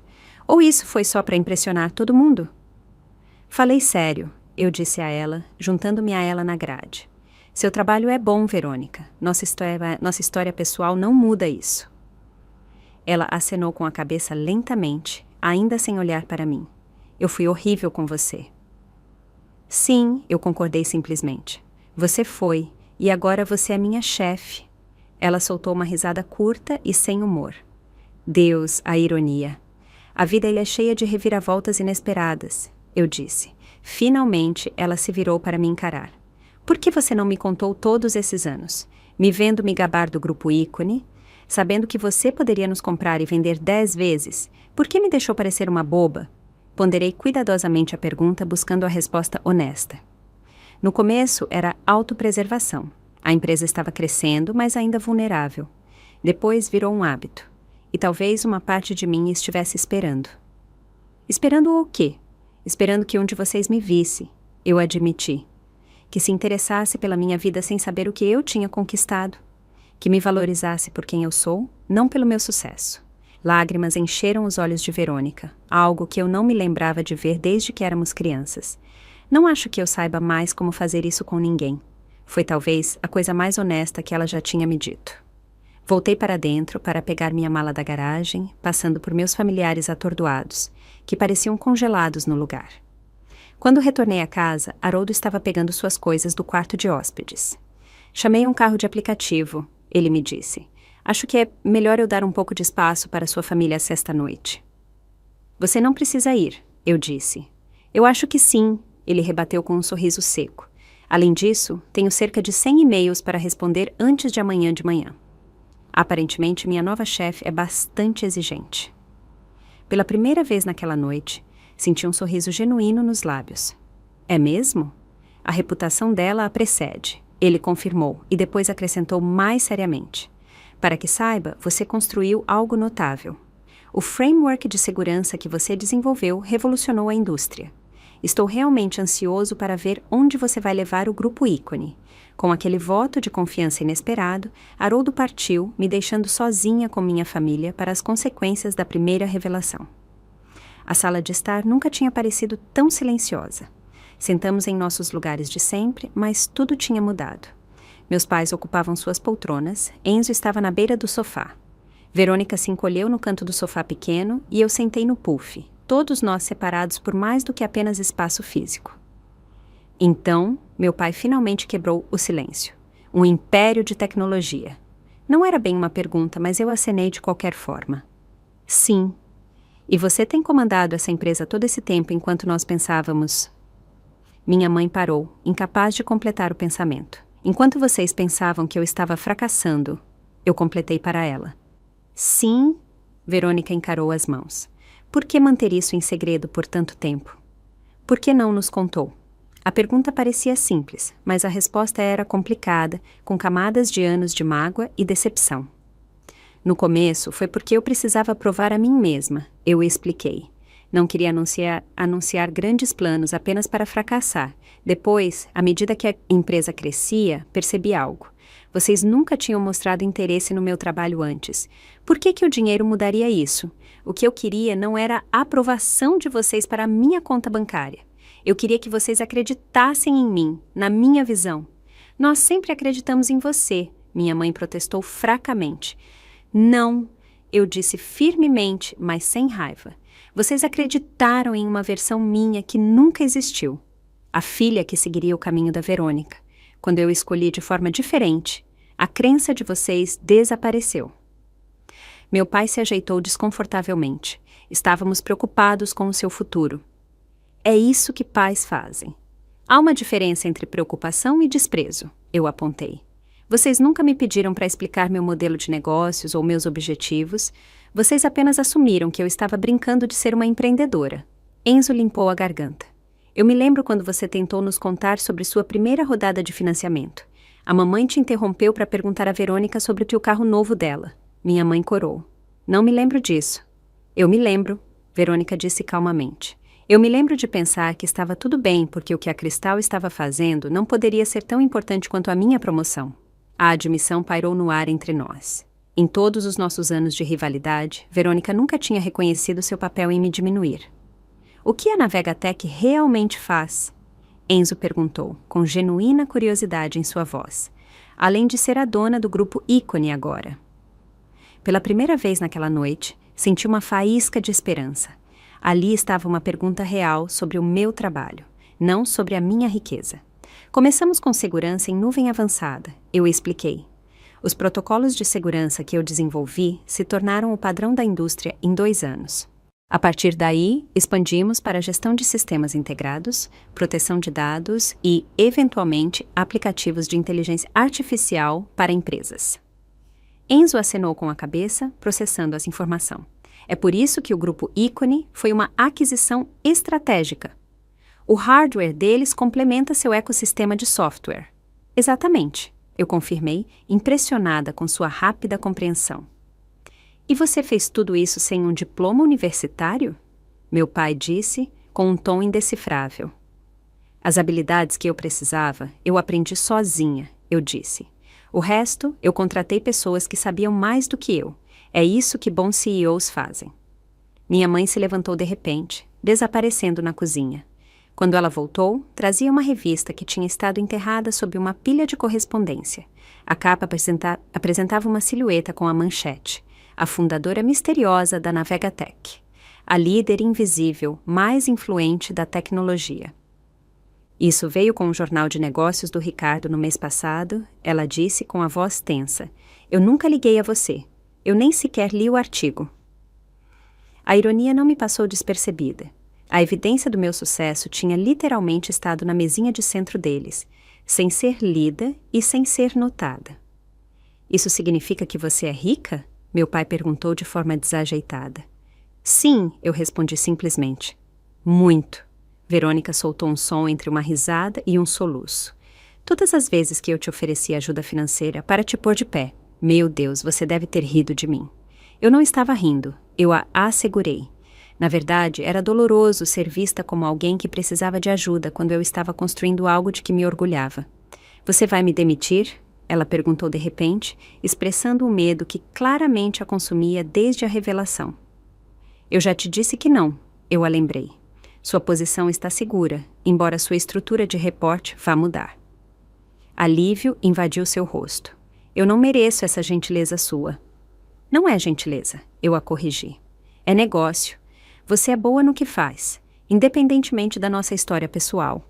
Ou isso foi só para impressionar todo mundo? Falei sério, eu disse a ela, juntando-me a ela na grade. Seu trabalho é bom, Verônica. Nossa história pessoal não muda isso. Ela acenou com a cabeça lentamente, ainda sem olhar para mim. Eu fui horrível com você. Sim, eu concordei simplesmente. Você foi, e agora você é minha chefe. Ela soltou uma risada curta e sem humor. Deus, a ironia. A vida é cheia de reviravoltas inesperadas, eu disse. Finalmente, ela se virou para me encarar. Por que você não me contou todos esses anos? Me vendo me gabar do grupo ícone? Sabendo que você poderia nos comprar e vender 10 vezes, por que me deixou parecer uma boba? Ponderei cuidadosamente a pergunta, buscando a resposta honesta. No começo, era autopreservação. A empresa estava crescendo, mas ainda vulnerável. Depois virou um hábito. E talvez uma parte de mim estivesse esperando. Esperando o quê? Esperando que um de vocês me visse. Eu admiti. Que se interessasse pela minha vida sem saber o que eu tinha conquistado. Que me valorizasse por quem eu sou, não pelo meu sucesso. Lágrimas encheram os olhos de Verônica, algo que eu não me lembrava de ver desde que éramos crianças. Não acho que eu saiba mais como fazer isso com ninguém. Foi talvez a coisa mais honesta que ela já tinha me dito. Voltei para dentro para pegar minha mala da garagem, passando por meus familiares atordoados, que pareciam congelados no lugar. Quando retornei à casa, Haroldo estava pegando suas coisas do quarto de hóspedes. Chamei um carro de aplicativo, ele me disse. Acho que é melhor eu dar um pouco de espaço para sua família sexta-noite. Você não precisa ir, eu disse. Eu acho que sim, ele rebateu com um sorriso seco. Além disso, tenho cerca de 100 e-mails para responder antes de amanhã de manhã. Aparentemente, minha nova chefe é bastante exigente. Pela primeira vez naquela noite, senti um sorriso genuíno nos lábios. É mesmo? A reputação dela a precede, ele confirmou e depois acrescentou mais seriamente. Para que saiba, você construiu algo notável. O framework de segurança que você desenvolveu revolucionou a indústria. Estou realmente ansioso para ver onde você vai levar o grupo ícone. Com aquele voto de confiança inesperado, Haroldo partiu, me deixando sozinha com minha família para as consequências da primeira revelação. A sala de estar nunca tinha parecido tão silenciosa. Sentamos em nossos lugares de sempre, mas tudo tinha mudado. Meus pais ocupavam suas poltronas, Enzo estava na beira do sofá. Verônica se encolheu no canto do sofá pequeno e eu sentei no puff, todos nós separados por mais do que apenas espaço físico. Então, meu pai finalmente quebrou o silêncio. Um império de tecnologia. Não era bem uma pergunta, mas eu acenei de qualquer forma. Sim. E você tem comandado essa empresa todo esse tempo enquanto nós pensávamos... Minha mãe parou, incapaz de completar o pensamento. Enquanto vocês pensavam que eu estava fracassando, eu completei para ela. Sim, Verônica encarou as mãos. Por que manter isso em segredo por tanto tempo? Por que não nos contou? A pergunta parecia simples, mas a resposta era complicada, com camadas de anos de mágoa e decepção. No começo, foi porque eu precisava provar a mim mesma, eu expliquei. Não queria anunciar grandes planos apenas para fracassar. Depois, à medida que a empresa crescia, percebi algo. Vocês nunca tinham mostrado interesse no meu trabalho antes. Por que o dinheiro mudaria isso? O que eu queria não era a aprovação de vocês para a minha conta bancária. Eu queria que vocês acreditassem em mim, na minha visão. Nós sempre acreditamos em você, minha mãe protestou fracamente. Não, eu disse firmemente, mas sem raiva. Vocês acreditaram em uma versão minha que nunca existiu. A filha que seguiria o caminho da Verônica. Quando eu escolhi de forma diferente, a crença de vocês desapareceu. Meu pai se ajeitou desconfortavelmente. Estávamos preocupados com o seu futuro. É isso que pais fazem. Há uma diferença entre preocupação e desprezo, eu apontei. Vocês nunca me pediram para explicar meu modelo de negócios ou meus objetivos. Vocês apenas assumiram que eu estava brincando de ser uma empreendedora. Enzo limpou a garganta. Eu me lembro quando você tentou nos contar sobre sua primeira rodada de financiamento. A mamãe te interrompeu para perguntar a Verônica sobre o carro novo dela. Minha mãe corou. Não me lembro disso. Eu me lembro, Verônica disse calmamente. Eu me lembro de pensar que estava tudo bem porque o que a Cristal estava fazendo não poderia ser tão importante quanto a minha promoção. A admissão pairou no ar entre nós. Em todos os nossos anos de rivalidade, Verônica nunca tinha reconhecido seu papel em me diminuir. O que a Navegatech realmente faz? Enzo perguntou, com genuína curiosidade em sua voz, além de ser a dona do grupo Ícone agora. Pela primeira vez naquela noite, senti uma faísca de esperança. Ali estava uma pergunta real sobre o meu trabalho, não sobre a minha riqueza. Começamos com segurança em nuvem avançada, eu expliquei. Os protocolos de segurança que eu desenvolvi se tornaram o padrão da indústria em 2 anos. A partir daí, expandimos para gestão de sistemas integrados, proteção de dados e, eventualmente, aplicativos de inteligência artificial para empresas. Enzo acenou com a cabeça, processando essa informação. É por isso que o grupo Ícone foi uma aquisição estratégica. O hardware deles complementa seu ecossistema de software. Exatamente, eu confirmei, impressionada com sua rápida compreensão. E você fez tudo isso sem um diploma universitário? Meu pai disse, com um tom indecifrável. As habilidades que eu precisava, eu aprendi sozinha, eu disse. O resto, eu contratei pessoas que sabiam mais do que eu. É isso que bons CEOs fazem. Minha mãe se levantou de repente, desaparecendo na cozinha. Quando ela voltou, trazia uma revista que tinha estado enterrada sob uma pilha de correspondência. A capa apresentava uma silhueta com a manchete. A fundadora misteriosa da Navegatech. A líder invisível mais influente da tecnologia. Isso veio com o jornal de negócios do Ricardo no mês passado, ela disse com a voz tensa. Eu nunca liguei a você. Eu nem sequer li o artigo. A ironia não me passou despercebida. A evidência do meu sucesso tinha literalmente estado na mesinha de centro deles, sem ser lida e sem ser notada. Isso significa que você é rica? Meu pai perguntou de forma desajeitada. Sim, eu respondi simplesmente. Muito. Verônica soltou um som entre uma risada e um soluço. Todas as vezes que eu te ofereci ajuda financeira para te pôr de pé, meu Deus, você deve ter rido de mim. Eu não estava rindo, eu a assegurei. Na verdade, era doloroso ser vista como alguém que precisava de ajuda quando eu estava construindo algo de que me orgulhava. Você vai me demitir? Ela perguntou de repente, expressando o medo que claramente a consumia desde a revelação. Eu já te disse que não, eu a lembrei. Sua posição está segura, embora sua estrutura de reporte vá mudar. Alívio invadiu seu rosto. Eu não mereço essa gentileza sua. Não é gentileza, eu a corrigi. É negócio. Você é boa no que faz, independentemente da nossa história pessoal.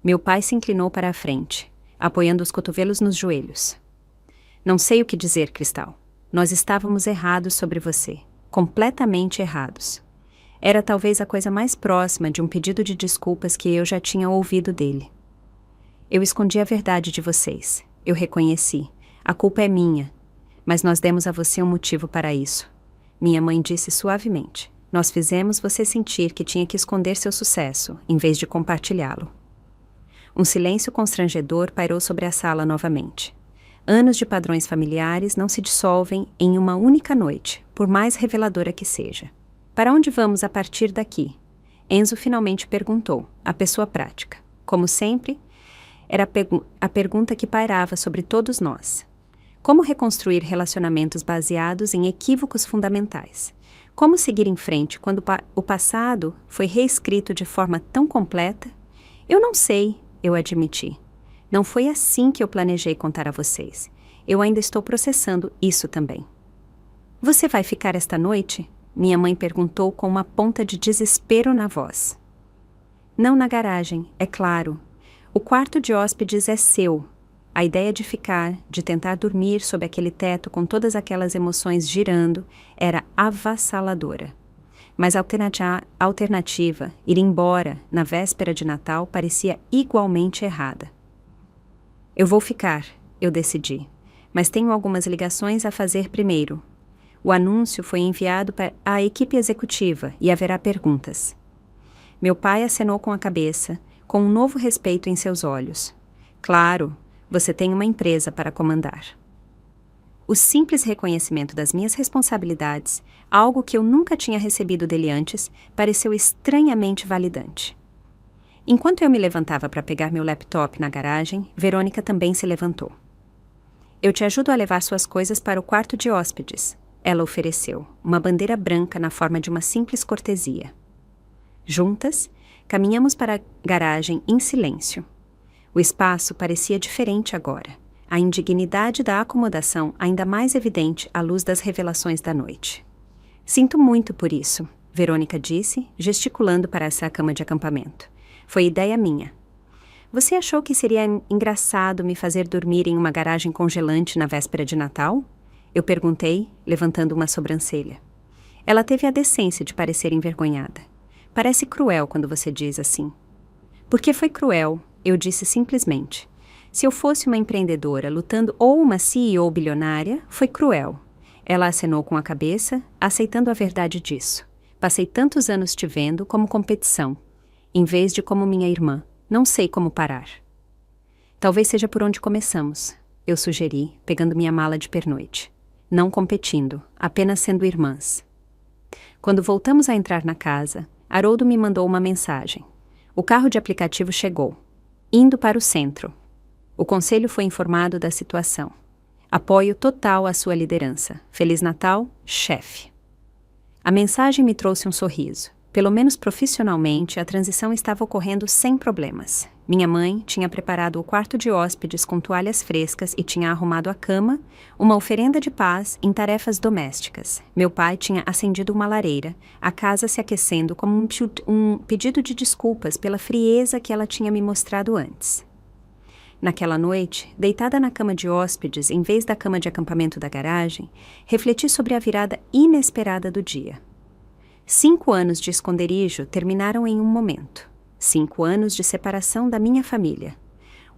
Meu pai se inclinou para a frente, apoiando os cotovelos nos joelhos. Não sei o que dizer, Cristal. Nós estávamos errados sobre você. Completamente errados. Era talvez a coisa mais próxima de um pedido de desculpas que eu já tinha ouvido dele. Eu escondi a verdade de vocês. Eu reconheci. A culpa é minha. Mas nós demos a você um motivo para isso. Minha mãe disse suavemente. Nós fizemos você sentir que tinha que esconder seu sucesso, em vez de compartilhá-lo. Um silêncio constrangedor pairou sobre a sala novamente. Anos de padrões familiares não se dissolvem em uma única noite, por mais reveladora que seja. Para onde vamos a partir daqui? Enzo finalmente perguntou, a pessoa prática. Como sempre, era a pergunta que pairava sobre todos nós. Como reconstruir relacionamentos baseados em equívocos fundamentais? Como seguir em frente quando o passado foi reescrito de forma tão completa? Eu não sei, eu admiti. Não foi assim que eu planejei contar a vocês. Eu ainda estou processando isso também. Você vai ficar esta noite? Minha mãe perguntou com uma ponta de desespero na voz. Não na garagem, é claro. O quarto de hóspedes é seu. A ideia de ficar, de tentar dormir sob aquele teto com todas aquelas emoções girando, era avassaladora. Mas a alternativa, ir embora, na véspera de Natal, parecia igualmente errada. Eu vou ficar, eu decidi. Mas tenho algumas ligações a fazer primeiro. O anúncio foi enviado para a equipe executiva e haverá perguntas. Meu pai acenou com a cabeça, com um novo respeito em seus olhos. Claro, Você tem uma empresa para comandar. O simples reconhecimento das minhas responsabilidades, algo que eu nunca tinha recebido dele antes, pareceu estranhamente validante. Enquanto eu me levantava para pegar meu laptop na garagem, Verônica também se levantou. Eu te ajudo a levar suas coisas para o quarto de hóspedes, ela ofereceu, uma bandeira branca na forma de uma simples cortesia. Juntas, caminhamos para a garagem em silêncio. O espaço parecia diferente agora, a indignidade da acomodação ainda mais evidente à luz das revelações da noite. Sinto muito por isso, Verônica disse, gesticulando para essa cama de acampamento. Foi ideia minha. Você achou que seria engraçado me fazer dormir em uma garagem congelante na véspera de Natal? Eu perguntei, levantando uma sobrancelha. Ela teve a decência de parecer envergonhada. Parece cruel quando você diz assim. Porque foi cruel, eu disse simplesmente. Se eu fosse uma empreendedora lutando ou uma CEO bilionária, foi cruel. Ela acenou com a cabeça, aceitando a verdade disso. Passei tantos anos te vendo como competição, em vez de como minha irmã. Não sei como parar. Talvez seja por onde começamos, eu sugeri, pegando minha mala de pernoite. Não competindo, apenas sendo irmãs. Quando voltamos a entrar na casa, Haroldo me mandou uma mensagem. O carro de aplicativo chegou, indo para o centro. O conselho foi informado da situação. Apoio total à sua liderança. Feliz Natal, chefe. A mensagem me trouxe um sorriso. Pelo menos profissionalmente, a transição estava ocorrendo sem problemas. Minha mãe tinha preparado o quarto de hóspedes com toalhas frescas e tinha arrumado a cama, uma oferenda de paz em tarefas domésticas. Meu pai tinha acendido uma lareira, a casa se aquecendo como um pedido de desculpas pela frieza que ela tinha me mostrado antes. Naquela noite, deitada na cama de hóspedes em vez da cama de acampamento da garagem, refleti sobre a virada inesperada do dia. 5 anos de esconderijo terminaram em um momento. 5 anos de separação da minha família,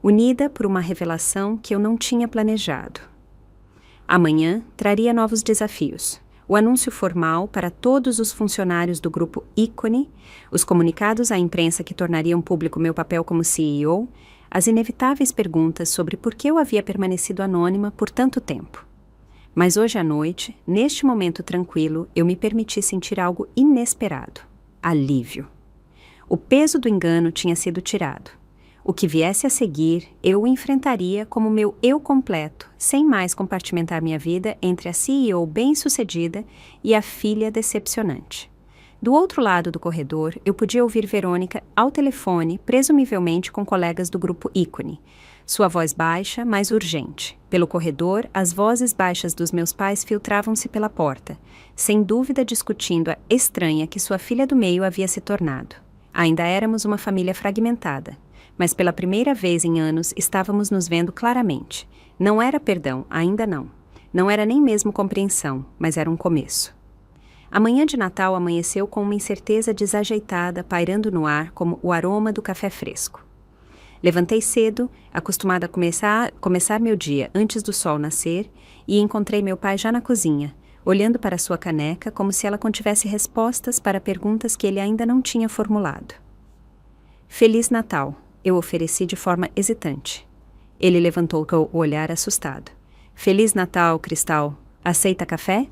unida por uma revelação que eu não tinha planejado. Amanhã traria novos desafios. O anúncio formal para todos os funcionários do grupo Ícone, os comunicados à imprensa que tornariam público meu papel como CEO, as inevitáveis perguntas sobre por que eu havia permanecido anônima por tanto tempo. Mas hoje à noite, neste momento tranquilo, eu me permiti sentir algo inesperado. Alívio. O peso do engano tinha sido tirado. O que viesse a seguir, eu o enfrentaria como meu eu completo, sem mais compartimentar minha vida entre a CEO bem-sucedida e a filha decepcionante. Do outro lado do corredor, eu podia ouvir Verônica ao telefone, presumivelmente com colegas do grupo Ícone. Sua voz baixa, mas urgente. Pelo corredor, as vozes baixas dos meus pais filtravam-se pela porta, sem dúvida discutindo a estranha que sua filha do meio havia se tornado. Ainda éramos uma família fragmentada, mas pela primeira vez em anos estávamos nos vendo claramente. Não era perdão, ainda não. Não era nem mesmo compreensão, mas era um começo. A manhã de Natal amanheceu com uma incerteza desajeitada pairando no ar como o aroma do café fresco. Levantei cedo, acostumada a começar meu dia antes do sol nascer, e encontrei meu pai já na cozinha, olhando para sua caneca como se ela contivesse respostas para perguntas que ele ainda não tinha formulado. Feliz Natal, eu ofereci de forma hesitante. Ele levantou o olhar assustado. Feliz Natal, Cristal. Aceita café?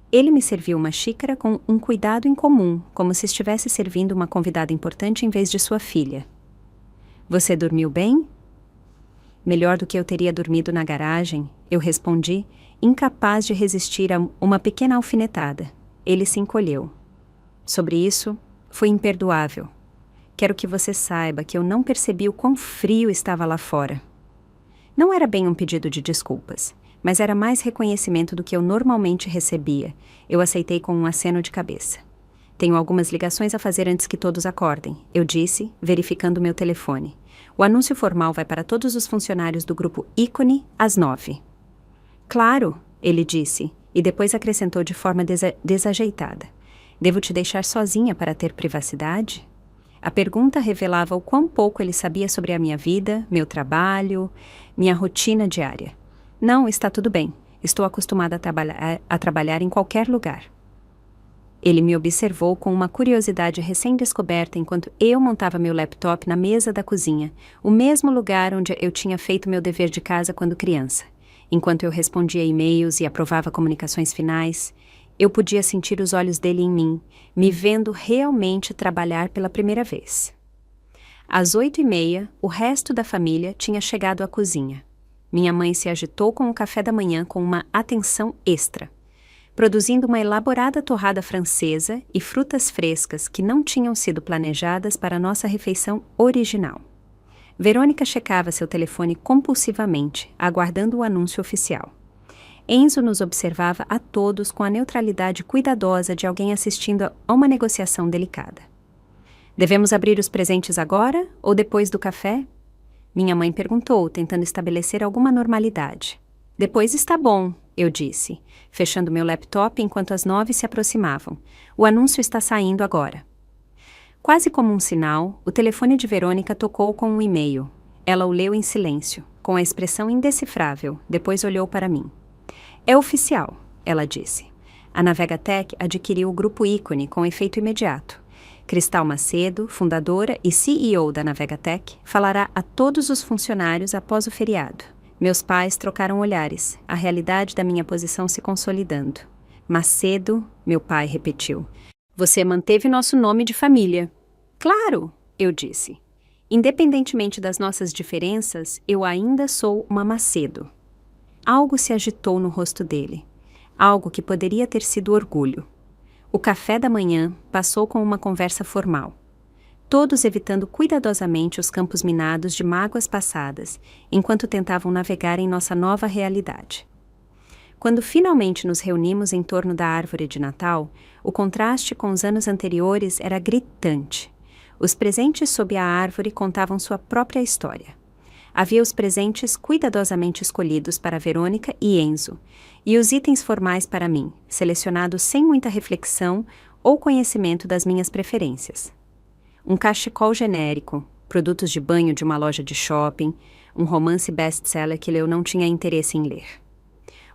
Ele me serviu uma xícara com um cuidado incomum, como se estivesse servindo uma convidada importante em vez de sua filha. Você dormiu bem? Melhor do que eu teria dormido na garagem, eu respondi, incapaz de resistir a uma pequena alfinetada. Ele se encolheu. Sobre isso, foi imperdoável. Quero que você saiba que eu não percebi o quão frio estava lá fora. Não era bem um pedido de desculpas, mas era mais reconhecimento do que eu normalmente recebia. Eu aceitei com um aceno de cabeça. Tenho algumas ligações a fazer antes que todos acordem, eu disse, verificando meu telefone. O anúncio formal vai para todos os funcionários do grupo Ícone às 9. Claro, ele disse, e depois acrescentou de forma desajeitada. Devo te deixar sozinha para ter privacidade? A pergunta revelava o quão pouco ele sabia sobre a minha vida, meu trabalho, minha rotina diária. Não, está tudo bem. Estou acostumada a trabalhar em qualquer lugar. Ele me observou com uma curiosidade recém-descoberta enquanto eu montava meu laptop na mesa da cozinha, o mesmo lugar onde eu tinha feito meu dever de casa quando criança. Enquanto eu respondia e-mails e aprovava comunicações finais, eu podia sentir os olhos dele em mim, me vendo realmente trabalhar pela primeira vez. Às 8h30, o resto da família tinha chegado à cozinha. Minha mãe se agitou com o café da manhã com uma atenção extra, produzindo uma elaborada torrada francesa e frutas frescas que não tinham sido planejadas para nossa refeição original. Verônica checava seu telefone compulsivamente, aguardando o anúncio oficial. Enzo nos observava a todos com a neutralidade cuidadosa de alguém assistindo a uma negociação delicada. Devemos abrir os presentes agora ou depois do café? Minha mãe perguntou, tentando estabelecer alguma normalidade. Depois está bom, eu disse, fechando meu laptop enquanto as 9 se aproximavam. O anúncio está saindo agora. Quase como um sinal, o telefone de Verônica tocou com um e-mail. Ela o leu em silêncio, com a expressão indecifrável, depois olhou para mim. É oficial, ela disse. A Navegatech adquiriu o grupo Ícone com efeito imediato. Cristal Macedo, fundadora e CEO da Navegatech, falará a todos os funcionários após o feriado. Meus pais trocaram olhares, a realidade da minha posição se consolidando. Macedo, meu pai repetiu. Você manteve nosso nome de família. Claro, eu disse. Independentemente das nossas diferenças, eu ainda sou uma Macedo. Algo se agitou no rosto dele. Algo que poderia ter sido orgulho. O café da manhã passou com uma conversa formal. Todos evitando cuidadosamente os campos minados de mágoas passadas, enquanto tentavam navegar em nossa nova realidade. Quando finalmente nos reunimos em torno da árvore de Natal, o contraste com os anos anteriores era gritante. Os presentes sob a árvore contavam sua própria história. Havia os presentes cuidadosamente escolhidos para Verônica e Enzo, e os itens formais para mim, selecionados sem muita reflexão ou conhecimento das minhas preferências. Um cachecol genérico, produtos de banho de uma loja de shopping, um romance best-seller que eu não tinha interesse em ler.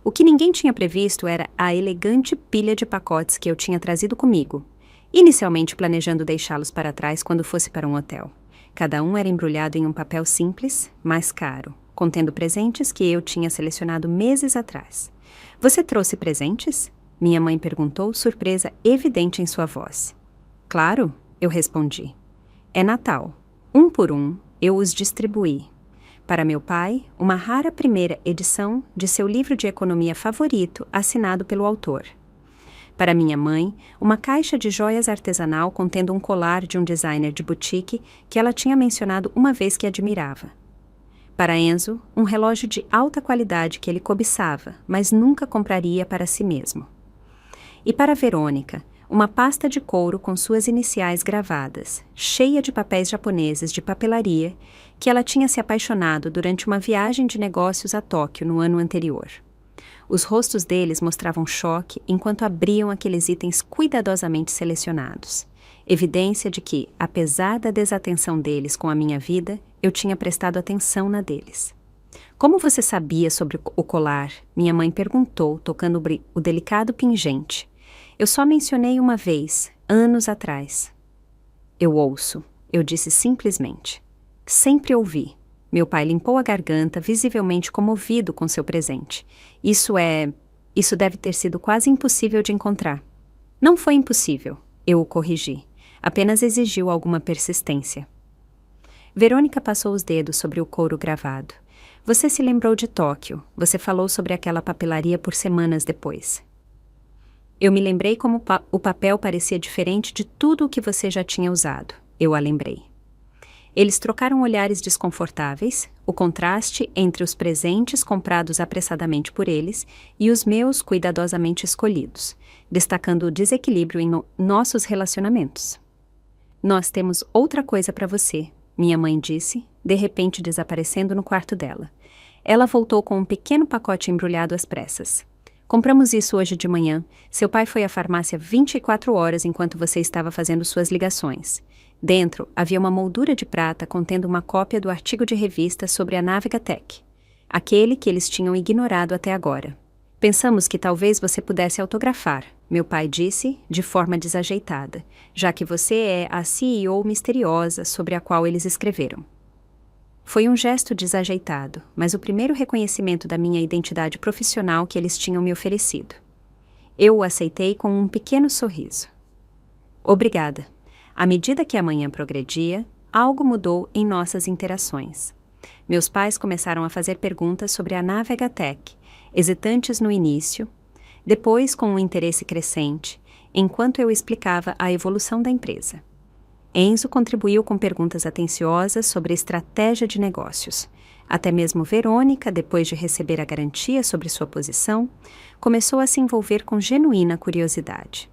O que ninguém tinha previsto era a elegante pilha de pacotes que eu tinha trazido comigo, inicialmente planejando deixá-los para trás quando fosse para um hotel. Cada um era embrulhado em um papel simples, mas caro, contendo presentes que eu tinha selecionado meses atrás. Você trouxe presentes? Minha mãe perguntou, surpresa evidente em sua voz. Claro, eu respondi. É Natal. Um por um, eu os distribuí. Para meu pai, uma rara primeira edição de seu livro de economia favorito, assinado pelo autor. Para minha mãe, uma caixa de joias artesanal contendo um colar de um designer de boutique que ela tinha mencionado uma vez que admirava. Para Enzo, um relógio de alta qualidade que ele cobiçava, mas nunca compraria para si mesmo. E para Verônica, uma pasta de couro com suas iniciais gravadas, cheia de papéis japoneses de papelaria, que ela tinha se apaixonado durante uma viagem de negócios a Tóquio no ano anterior. Os rostos deles mostravam choque enquanto abriam aqueles itens cuidadosamente selecionados. Evidência de que, apesar da desatenção deles com a minha vida, eu tinha prestado atenção na deles. Como você sabia sobre o colar? Minha mãe perguntou, tocando o delicado pingente. Eu só mencionei uma vez, anos atrás. Eu ouço, eu disse simplesmente. Sempre ouvi. Meu pai limpou a garganta, visivelmente comovido com seu presente. Isso deve ter sido quase impossível de encontrar. Não foi impossível, eu o corrigi. Apenas exigiu alguma persistência. Verônica passou os dedos sobre o couro gravado. Você se lembrou de Tóquio. Você falou sobre aquela papelaria por semanas depois. Eu me lembrei como o papel parecia diferente de tudo o que você já tinha usado. Eu a lembrei. Eles trocaram olhares desconfortáveis, o contraste entre os presentes comprados apressadamente por eles e os meus cuidadosamente escolhidos, destacando o desequilíbrio em nossos relacionamentos. Nós temos outra coisa para você, minha mãe disse, de repente desaparecendo no quarto dela. Ela voltou com um pequeno pacote embrulhado às pressas. Compramos isso hoje de manhã. Seu pai foi à farmácia 24 horas enquanto você estava fazendo suas ligações. Dentro havia uma moldura de prata contendo uma cópia do artigo de revista sobre a Navegatech, aquele que eles tinham ignorado até agora. Pensamos que talvez você pudesse autografar, meu pai disse, de forma desajeitada, já que você é a CEO misteriosa sobre a qual eles escreveram. Foi um gesto desajeitado, mas o primeiro reconhecimento da minha identidade profissional que eles tinham me oferecido. Eu o aceitei com um pequeno sorriso. Obrigada. À medida que a manhã progredia, algo mudou em nossas interações. Meus pais começaram a fazer perguntas sobre a Navegatech, hesitantes no início, depois com um interesse crescente, enquanto eu explicava a evolução da empresa. Enzo contribuiu com perguntas atenciosas sobre estratégia de negócios. Até mesmo Verônica, depois de receber a garantia sobre sua posição, começou a se envolver com genuína curiosidade.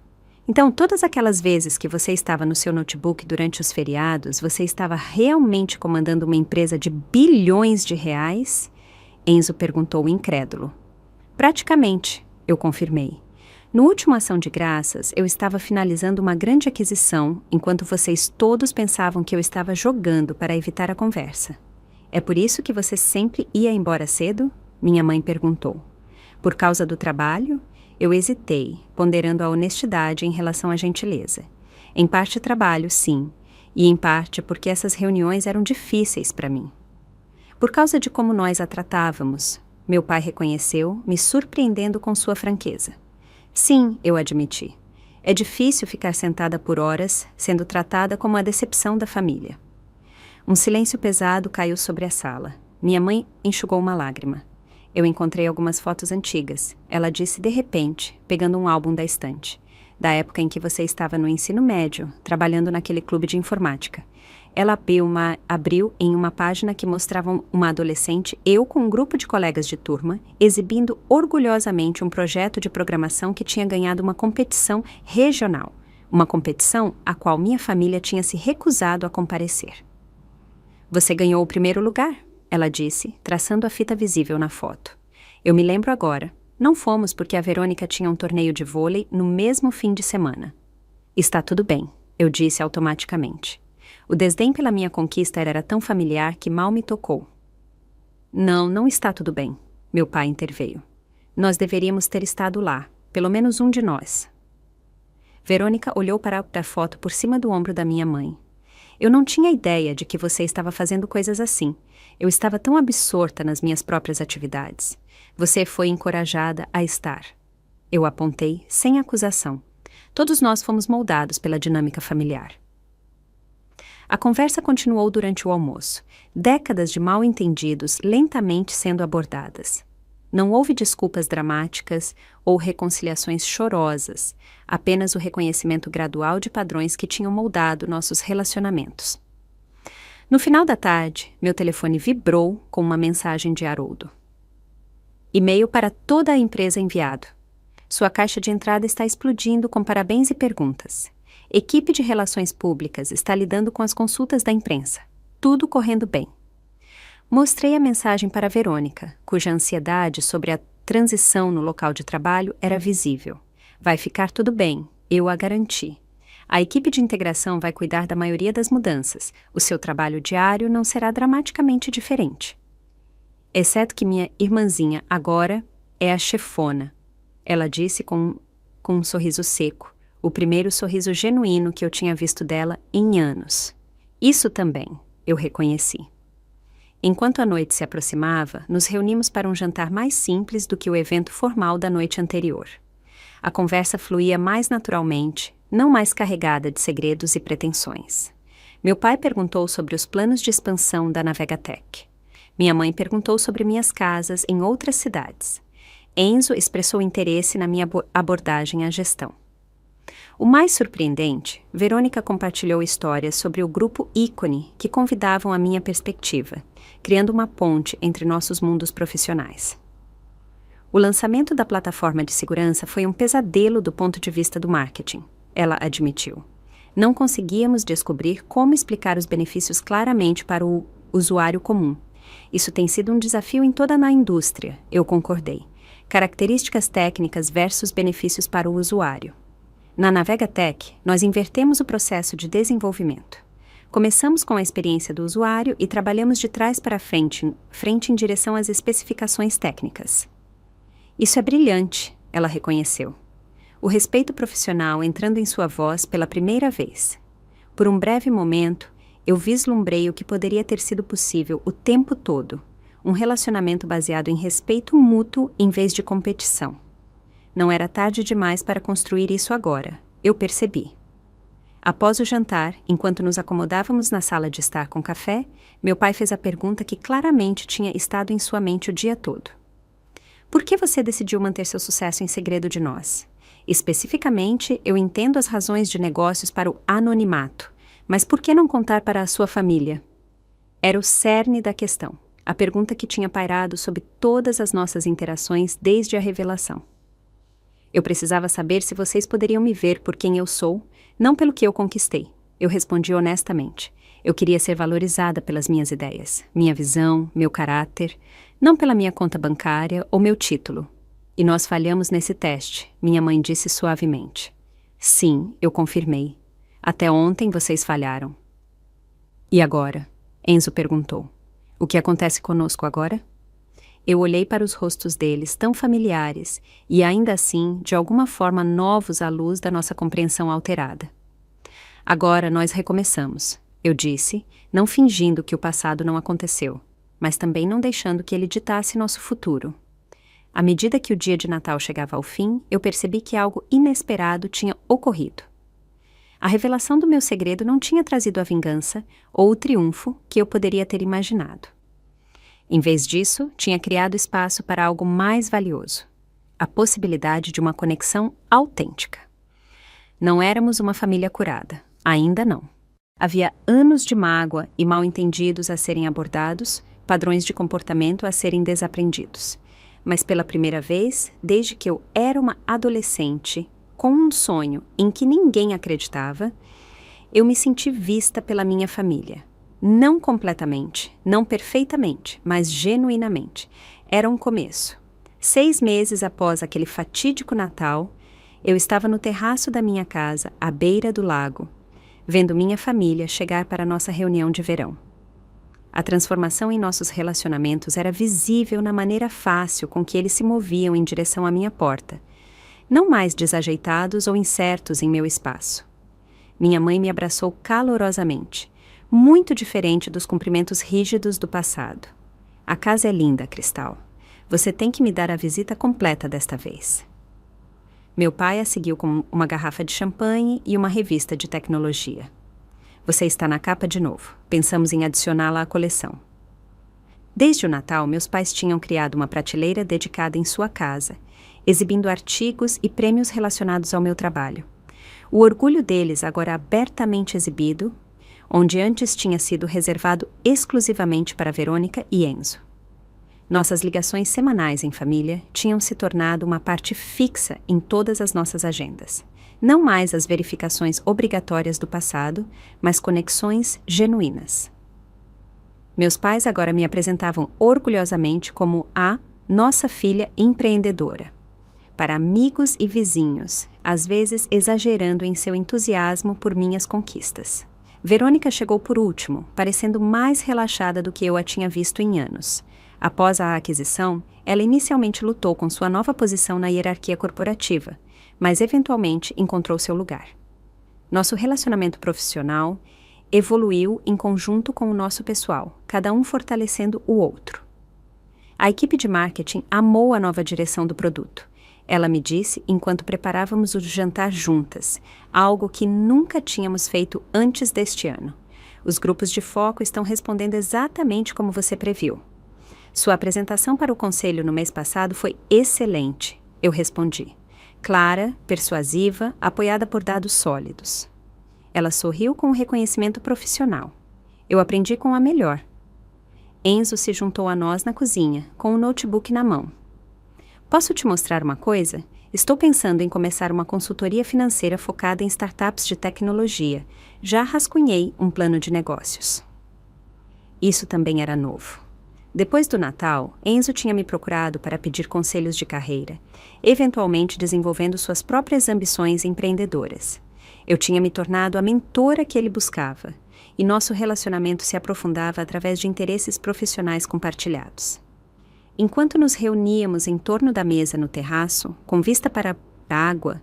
Então, todas aquelas vezes que você estava no seu notebook durante os feriados, você estava realmente comandando uma empresa de bilhões de reais? Enzo perguntou incrédulo. Praticamente, eu confirmei. No último Ação de Graças, eu estava finalizando uma grande aquisição, enquanto vocês todos pensavam que eu estava jogando para evitar a conversa. É por isso que você sempre ia embora cedo? Minha mãe perguntou. Por causa do trabalho? Eu hesitei, ponderando a honestidade em relação à gentileza. Em parte trabalho, sim, e em parte porque essas reuniões eram difíceis para mim. Por causa de como nós a tratávamos, meu pai reconheceu, me surpreendendo com sua franqueza. Sim, eu admiti. É difícil ficar sentada por horas, sendo tratada como a decepção da família. Um silêncio pesado caiu sobre a sala. Minha mãe enxugou uma lágrima. Eu encontrei algumas fotos antigas. Ela disse de repente, pegando um álbum da estante. Da época em que você estava no ensino médio, trabalhando naquele clube de informática. Ela abriu em uma página que mostrava uma adolescente, eu com um grupo de colegas de turma, exibindo orgulhosamente um projeto de programação que tinha ganhado uma competição regional. Uma competição a qual minha família tinha se recusado a comparecer. Você ganhou o primeiro lugar? Ela disse, traçando a fita visível na foto. Eu me lembro agora. Não fomos porque a Verônica tinha um torneio de vôlei no mesmo fim de semana. Está tudo bem, eu disse automaticamente. O desdém pela minha conquista era tão familiar que mal me tocou. Não está tudo bem, meu pai interveio. Nós deveríamos ter estado lá, pelo menos um de nós. Verônica olhou para a foto por cima do ombro da minha mãe. Eu não tinha ideia de que você estava fazendo coisas assim. Eu estava tão absorta nas minhas próprias atividades. Você foi encorajada a estar. Eu apontei, sem acusação. Todos nós fomos moldados pela dinâmica familiar. A conversa continuou durante o almoço. Décadas de mal-entendidos lentamente sendo abordadas. Não houve desculpas dramáticas ou reconciliações chorosas, apenas o reconhecimento gradual de padrões que tinham moldado nossos relacionamentos. No final da tarde, meu telefone vibrou com uma mensagem de Haroldo. E-mail para toda a empresa enviado. Sua caixa de entrada está explodindo com parabéns e perguntas. Equipe de relações públicas está lidando com as consultas da imprensa. Tudo correndo bem. Mostrei a mensagem para Verônica, cuja ansiedade sobre a transição no local de trabalho era visível. Vai ficar tudo bem, eu a garanti. A equipe de integração vai cuidar da maioria das mudanças. O seu trabalho diário não será dramaticamente diferente. Exceto que minha irmãzinha agora é a chefona. Ela disse com um sorriso seco, o primeiro sorriso genuíno que eu tinha visto dela em anos. Isso também, eu reconheci. Enquanto a noite se aproximava, nos reunimos para um jantar mais simples do que o evento formal da noite anterior. A conversa fluía mais naturalmente, não mais carregada de segredos e pretensões. Meu pai perguntou sobre os planos de expansão da Navegatech. Minha mãe perguntou sobre minhas casas em outras cidades. Enzo expressou interesse na minha abordagem à gestão. O mais surpreendente, Verônica compartilhou histórias sobre o grupo ícone que convidavam a minha perspectiva, criando uma ponte entre nossos mundos profissionais. O lançamento da plataforma de segurança foi um pesadelo do ponto de vista do marketing, ela admitiu. Não conseguíamos descobrir como explicar os benefícios claramente para o usuário comum. Isso tem sido um desafio em toda a indústria, eu concordei. Características técnicas versus benefícios para o usuário. Na Navegatech, nós invertemos o processo de desenvolvimento. Começamos com a experiência do usuário e trabalhamos de trás para frente em direção às especificações técnicas. Isso é brilhante, ela reconheceu. O respeito profissional entrando em sua voz pela primeira vez. Por um breve momento, eu vislumbrei o que poderia ter sido possível o tempo todo, um relacionamento baseado em respeito mútuo em vez de competição. Não era tarde demais para construir isso agora, eu percebi. Após o jantar, enquanto nos acomodávamos na sala de estar com café, meu pai fez a pergunta que claramente tinha estado em sua mente o dia todo. Por que você decidiu manter seu sucesso em segredo de nós? Especificamente, eu entendo as razões de negócios para o anonimato, mas por que não contar para a sua família? Era o cerne da questão, a pergunta que tinha pairado sobre todas as nossas interações desde a revelação. Eu precisava saber se vocês poderiam me ver por quem eu sou, não pelo que eu conquistei. Eu respondi honestamente. Eu queria ser valorizada pelas minhas ideias, minha visão, meu caráter, não pela minha conta bancária ou meu título. E nós falhamos nesse teste, minha mãe disse suavemente. Sim, eu confirmei. Até ontem vocês falharam. E agora? Enzo perguntou. O que acontece conosco agora? Eu olhei para os rostos deles, tão familiares, e ainda assim, de alguma forma novos à luz da nossa compreensão alterada. Agora nós recomeçamos, eu disse, não fingindo que o passado não aconteceu, mas também não deixando que ele ditasse nosso futuro. À medida que o dia de Natal chegava ao fim, eu percebi que algo inesperado tinha ocorrido. A revelação do meu segredo não tinha trazido a vingança ou o triunfo que eu poderia ter imaginado. Em vez disso, tinha criado espaço para algo mais valioso, a possibilidade de uma conexão autêntica. Não éramos uma família curada, ainda não. Havia anos de mágoa e mal-entendidos a serem abordados, padrões de comportamento a serem desaprendidos. Mas pela primeira vez, desde que eu era uma adolescente, com um sonho em que ninguém acreditava, eu me senti vista pela minha família. Não completamente, não perfeitamente, mas genuinamente. Era um começo. 6 meses após aquele fatídico Natal, eu estava no terraço da minha casa, à beira do lago, vendo minha família chegar para a nossa reunião de verão. A transformação em nossos relacionamentos era visível na maneira fácil com que eles se moviam em direção à minha porta, não mais desajeitados ou incertos em meu espaço. Minha mãe me abraçou calorosamente, muito diferente dos cumprimentos rígidos do passado. A casa é linda, Cristal. Você tem que me dar a visita completa desta vez. Meu pai a seguiu com uma garrafa de champanhe e uma revista de tecnologia. Você está na capa de novo. Pensamos em adicioná-la à coleção. Desde o Natal, meus pais tinham criado uma prateleira dedicada em sua casa, exibindo artigos e prêmios relacionados ao meu trabalho. O orgulho deles, agora abertamente exibido, onde antes tinha sido reservado exclusivamente para Verônica e Enzo. Nossas ligações semanais em família tinham se tornado uma parte fixa em todas as nossas agendas. Não mais as verificações obrigatórias do passado, mas conexões genuínas. Meus pais agora me apresentavam orgulhosamente como a nossa filha empreendedora. Para amigos e vizinhos, às vezes exagerando em seu entusiasmo por minhas conquistas. Verônica chegou por último, parecendo mais relaxada do que eu a tinha visto em anos. Após a aquisição, ela inicialmente lutou com sua nova posição na hierarquia corporativa, mas eventualmente encontrou seu lugar. Nosso relacionamento profissional evoluiu em conjunto com o nosso pessoal, cada um fortalecendo o outro. A equipe de marketing amou a nova direção do produto. Ela me disse enquanto preparávamos o jantar juntas, algo que nunca tínhamos feito antes deste ano. Os grupos de foco estão respondendo exatamente como você previu. Sua apresentação para o conselho no mês passado foi excelente, eu respondi. Clara, persuasiva, apoiada por dados sólidos. Ela sorriu com o reconhecimento profissional. Eu aprendi com a melhor. Enzo se juntou a nós na cozinha, com o notebook na mão. Posso te mostrar uma coisa? Estou pensando em começar uma consultoria financeira focada em startups de tecnologia. Já rascunhei um plano de negócios. Isso também era novo. Depois do Natal, Enzo tinha me procurado para pedir conselhos de carreira, eventualmente desenvolvendo suas próprias ambições empreendedoras. Eu tinha me tornado a mentora que ele buscava, e nosso relacionamento se aprofundava através de interesses profissionais compartilhados. Enquanto nos reuníamos em torno da mesa no terraço, com vista para a água,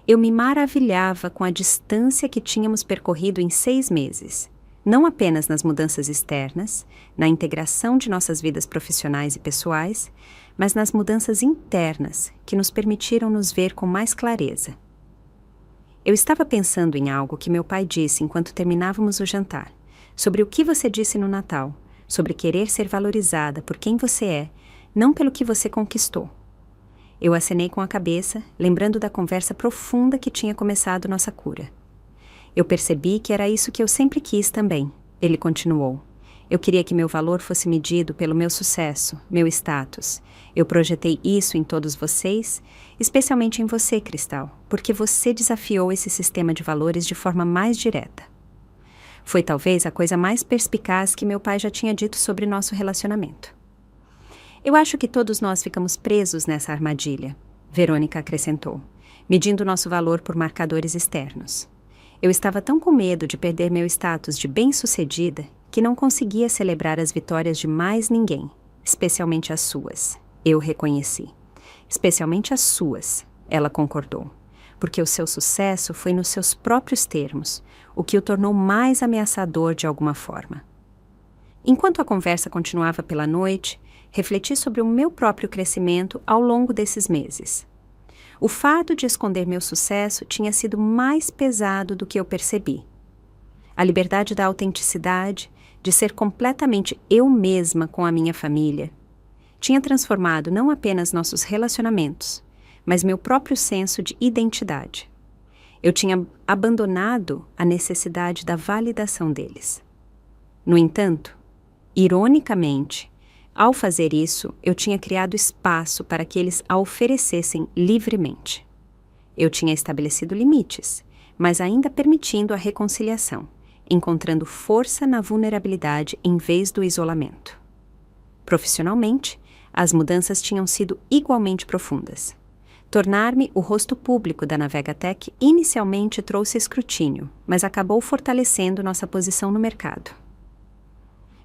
eu me maravilhava com a distância que tínhamos percorrido em 6 meses, não apenas nas mudanças externas, na integração de nossas vidas profissionais e pessoais, mas nas mudanças internas que nos permitiram nos ver com mais clareza. Eu estava pensando em algo que meu pai disse enquanto terminávamos o jantar, sobre o que você disse no Natal, sobre querer ser valorizada por quem você é, não pelo que você conquistou. Eu acenei com a cabeça, lembrando da conversa profunda que tinha começado nossa cura. Eu percebi que era isso que eu sempre quis também, ele continuou. Eu queria que meu valor fosse medido pelo meu sucesso, meu status. Eu projetei isso em todos vocês, especialmente em você, Cristal, porque você desafiou esse sistema de valores de forma mais direta. Foi talvez a coisa mais perspicaz que meu pai já tinha dito sobre nosso relacionamento. Eu acho que todos nós ficamos presos nessa armadilha, Verônica acrescentou, medindo nosso valor por marcadores externos. Eu estava tão com medo de perder meu status de bem-sucedida que não conseguia celebrar as vitórias de mais ninguém, especialmente as suas. Eu reconheci. Especialmente as suas, ela concordou, porque o seu sucesso foi nos seus próprios termos, o que o tornou mais ameaçador de alguma forma. Enquanto a conversa continuava pela noite, refleti sobre o meu próprio crescimento ao longo desses meses. O fardo de esconder meu sucesso tinha sido mais pesado do que eu percebi. A liberdade da autenticidade, de ser completamente eu mesma com a minha família, tinha transformado não apenas nossos relacionamentos, mas meu próprio senso de identidade. Eu tinha abandonado a necessidade da validação deles. No entanto, ironicamente, ao fazer isso, eu tinha criado espaço para que eles a oferecessem livremente. Eu tinha estabelecido limites, mas ainda permitindo a reconciliação, encontrando força na vulnerabilidade em vez do isolamento. Profissionalmente, as mudanças tinham sido igualmente profundas. Tornar-me o rosto público da Navegatech inicialmente trouxe escrutínio, mas acabou fortalecendo nossa posição no mercado.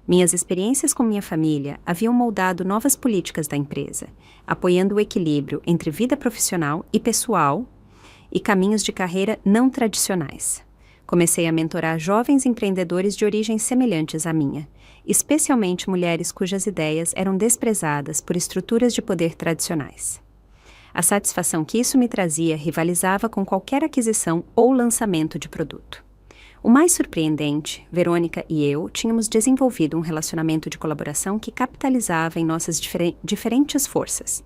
Minhas experiências com minha família haviam moldado novas políticas da empresa, apoiando o equilíbrio entre vida profissional e pessoal e caminhos de carreira não tradicionais. Comecei a mentorar jovens empreendedores de origens semelhantes à minha, especialmente mulheres cujas ideias eram desprezadas por estruturas de poder tradicionais. A satisfação que isso me trazia rivalizava com qualquer aquisição ou lançamento de produto. O mais surpreendente, Verônica e eu tínhamos desenvolvido um relacionamento de colaboração que capitalizava em nossas diferentes forças.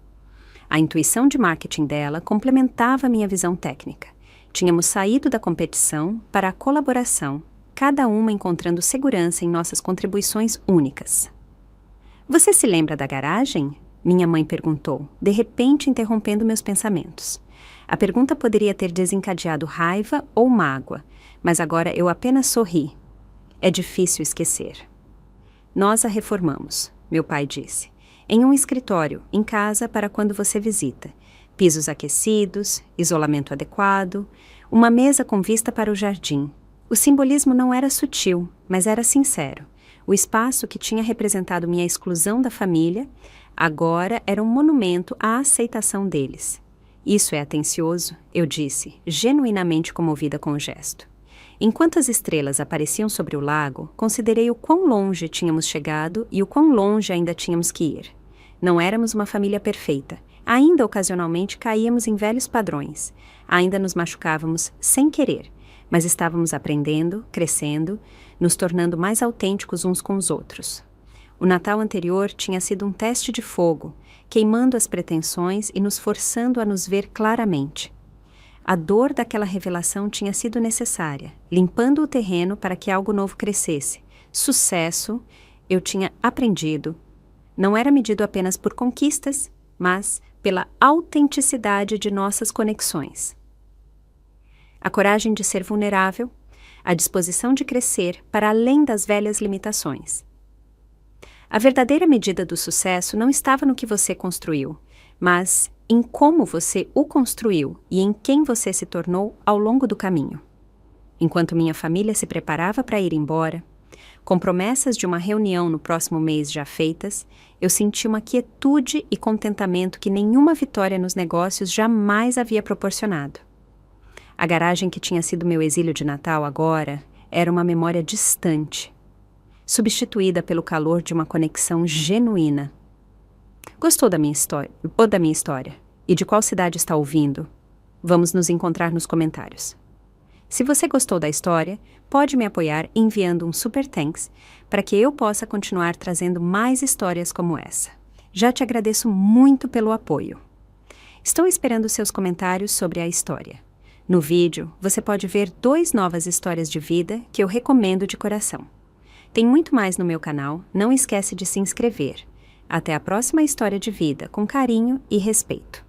A intuição de marketing dela complementava minha visão técnica. Tínhamos saído da competição para a colaboração, cada uma encontrando segurança em nossas contribuições únicas. Você se lembra da garagem? Minha mãe perguntou, de repente interrompendo meus pensamentos. A pergunta poderia ter desencadeado raiva ou mágoa, mas agora eu apenas sorri. É difícil esquecer. Nós a reformamos, meu pai disse, em um escritório, em casa para quando você visita. Pisos aquecidos, isolamento adequado, uma mesa com vista para o jardim. O simbolismo não era sutil, mas era sincero. O espaço que tinha representado minha exclusão da família, agora era um monumento à aceitação deles. Isso é atencioso, eu disse, genuinamente comovida com o gesto. Enquanto as estrelas apareciam sobre o lago, considerei o quão longe tínhamos chegado e o quão longe ainda tínhamos que ir. Não éramos uma família perfeita. Ainda ocasionalmente caíamos em velhos padrões. Ainda nos machucávamos sem querer, mas estávamos aprendendo, crescendo, nos tornando mais autênticos uns com os outros. O Natal anterior tinha sido um teste de fogo, queimando as pretensões e nos forçando a nos ver claramente. A dor daquela revelação tinha sido necessária, limpando o terreno para que algo novo crescesse. Sucesso, eu tinha aprendido, não era medido apenas por conquistas, mas pela autenticidade de nossas conexões. A coragem de ser vulnerável, a disposição de crescer para além das velhas limitações. A verdadeira medida do sucesso não estava no que você construiu, mas em como você o construiu e em quem você se tornou ao longo do caminho. Enquanto minha família se preparava para ir embora, Com promessas de uma reunião no próximo mês já feitas, eu senti uma quietude e contentamento que nenhuma vitória nos negócios jamais havia proporcionado. A garagem que tinha sido meu exílio de Natal agora era uma memória distante, substituída pelo calor de uma conexão genuína. Gostou da minha história? E de qual cidade está ouvindo? Vamos nos encontrar nos comentários. Se você gostou da história, pode me apoiar enviando um super thanks para que eu possa continuar trazendo mais histórias como essa. Já te agradeço muito pelo apoio. Estou esperando seus comentários sobre a história. No vídeo, você pode ver 2 novas histórias de vida que eu recomendo de coração. Tem muito mais no meu canal, não esquece de se inscrever. Até a próxima história de vida, com carinho e respeito.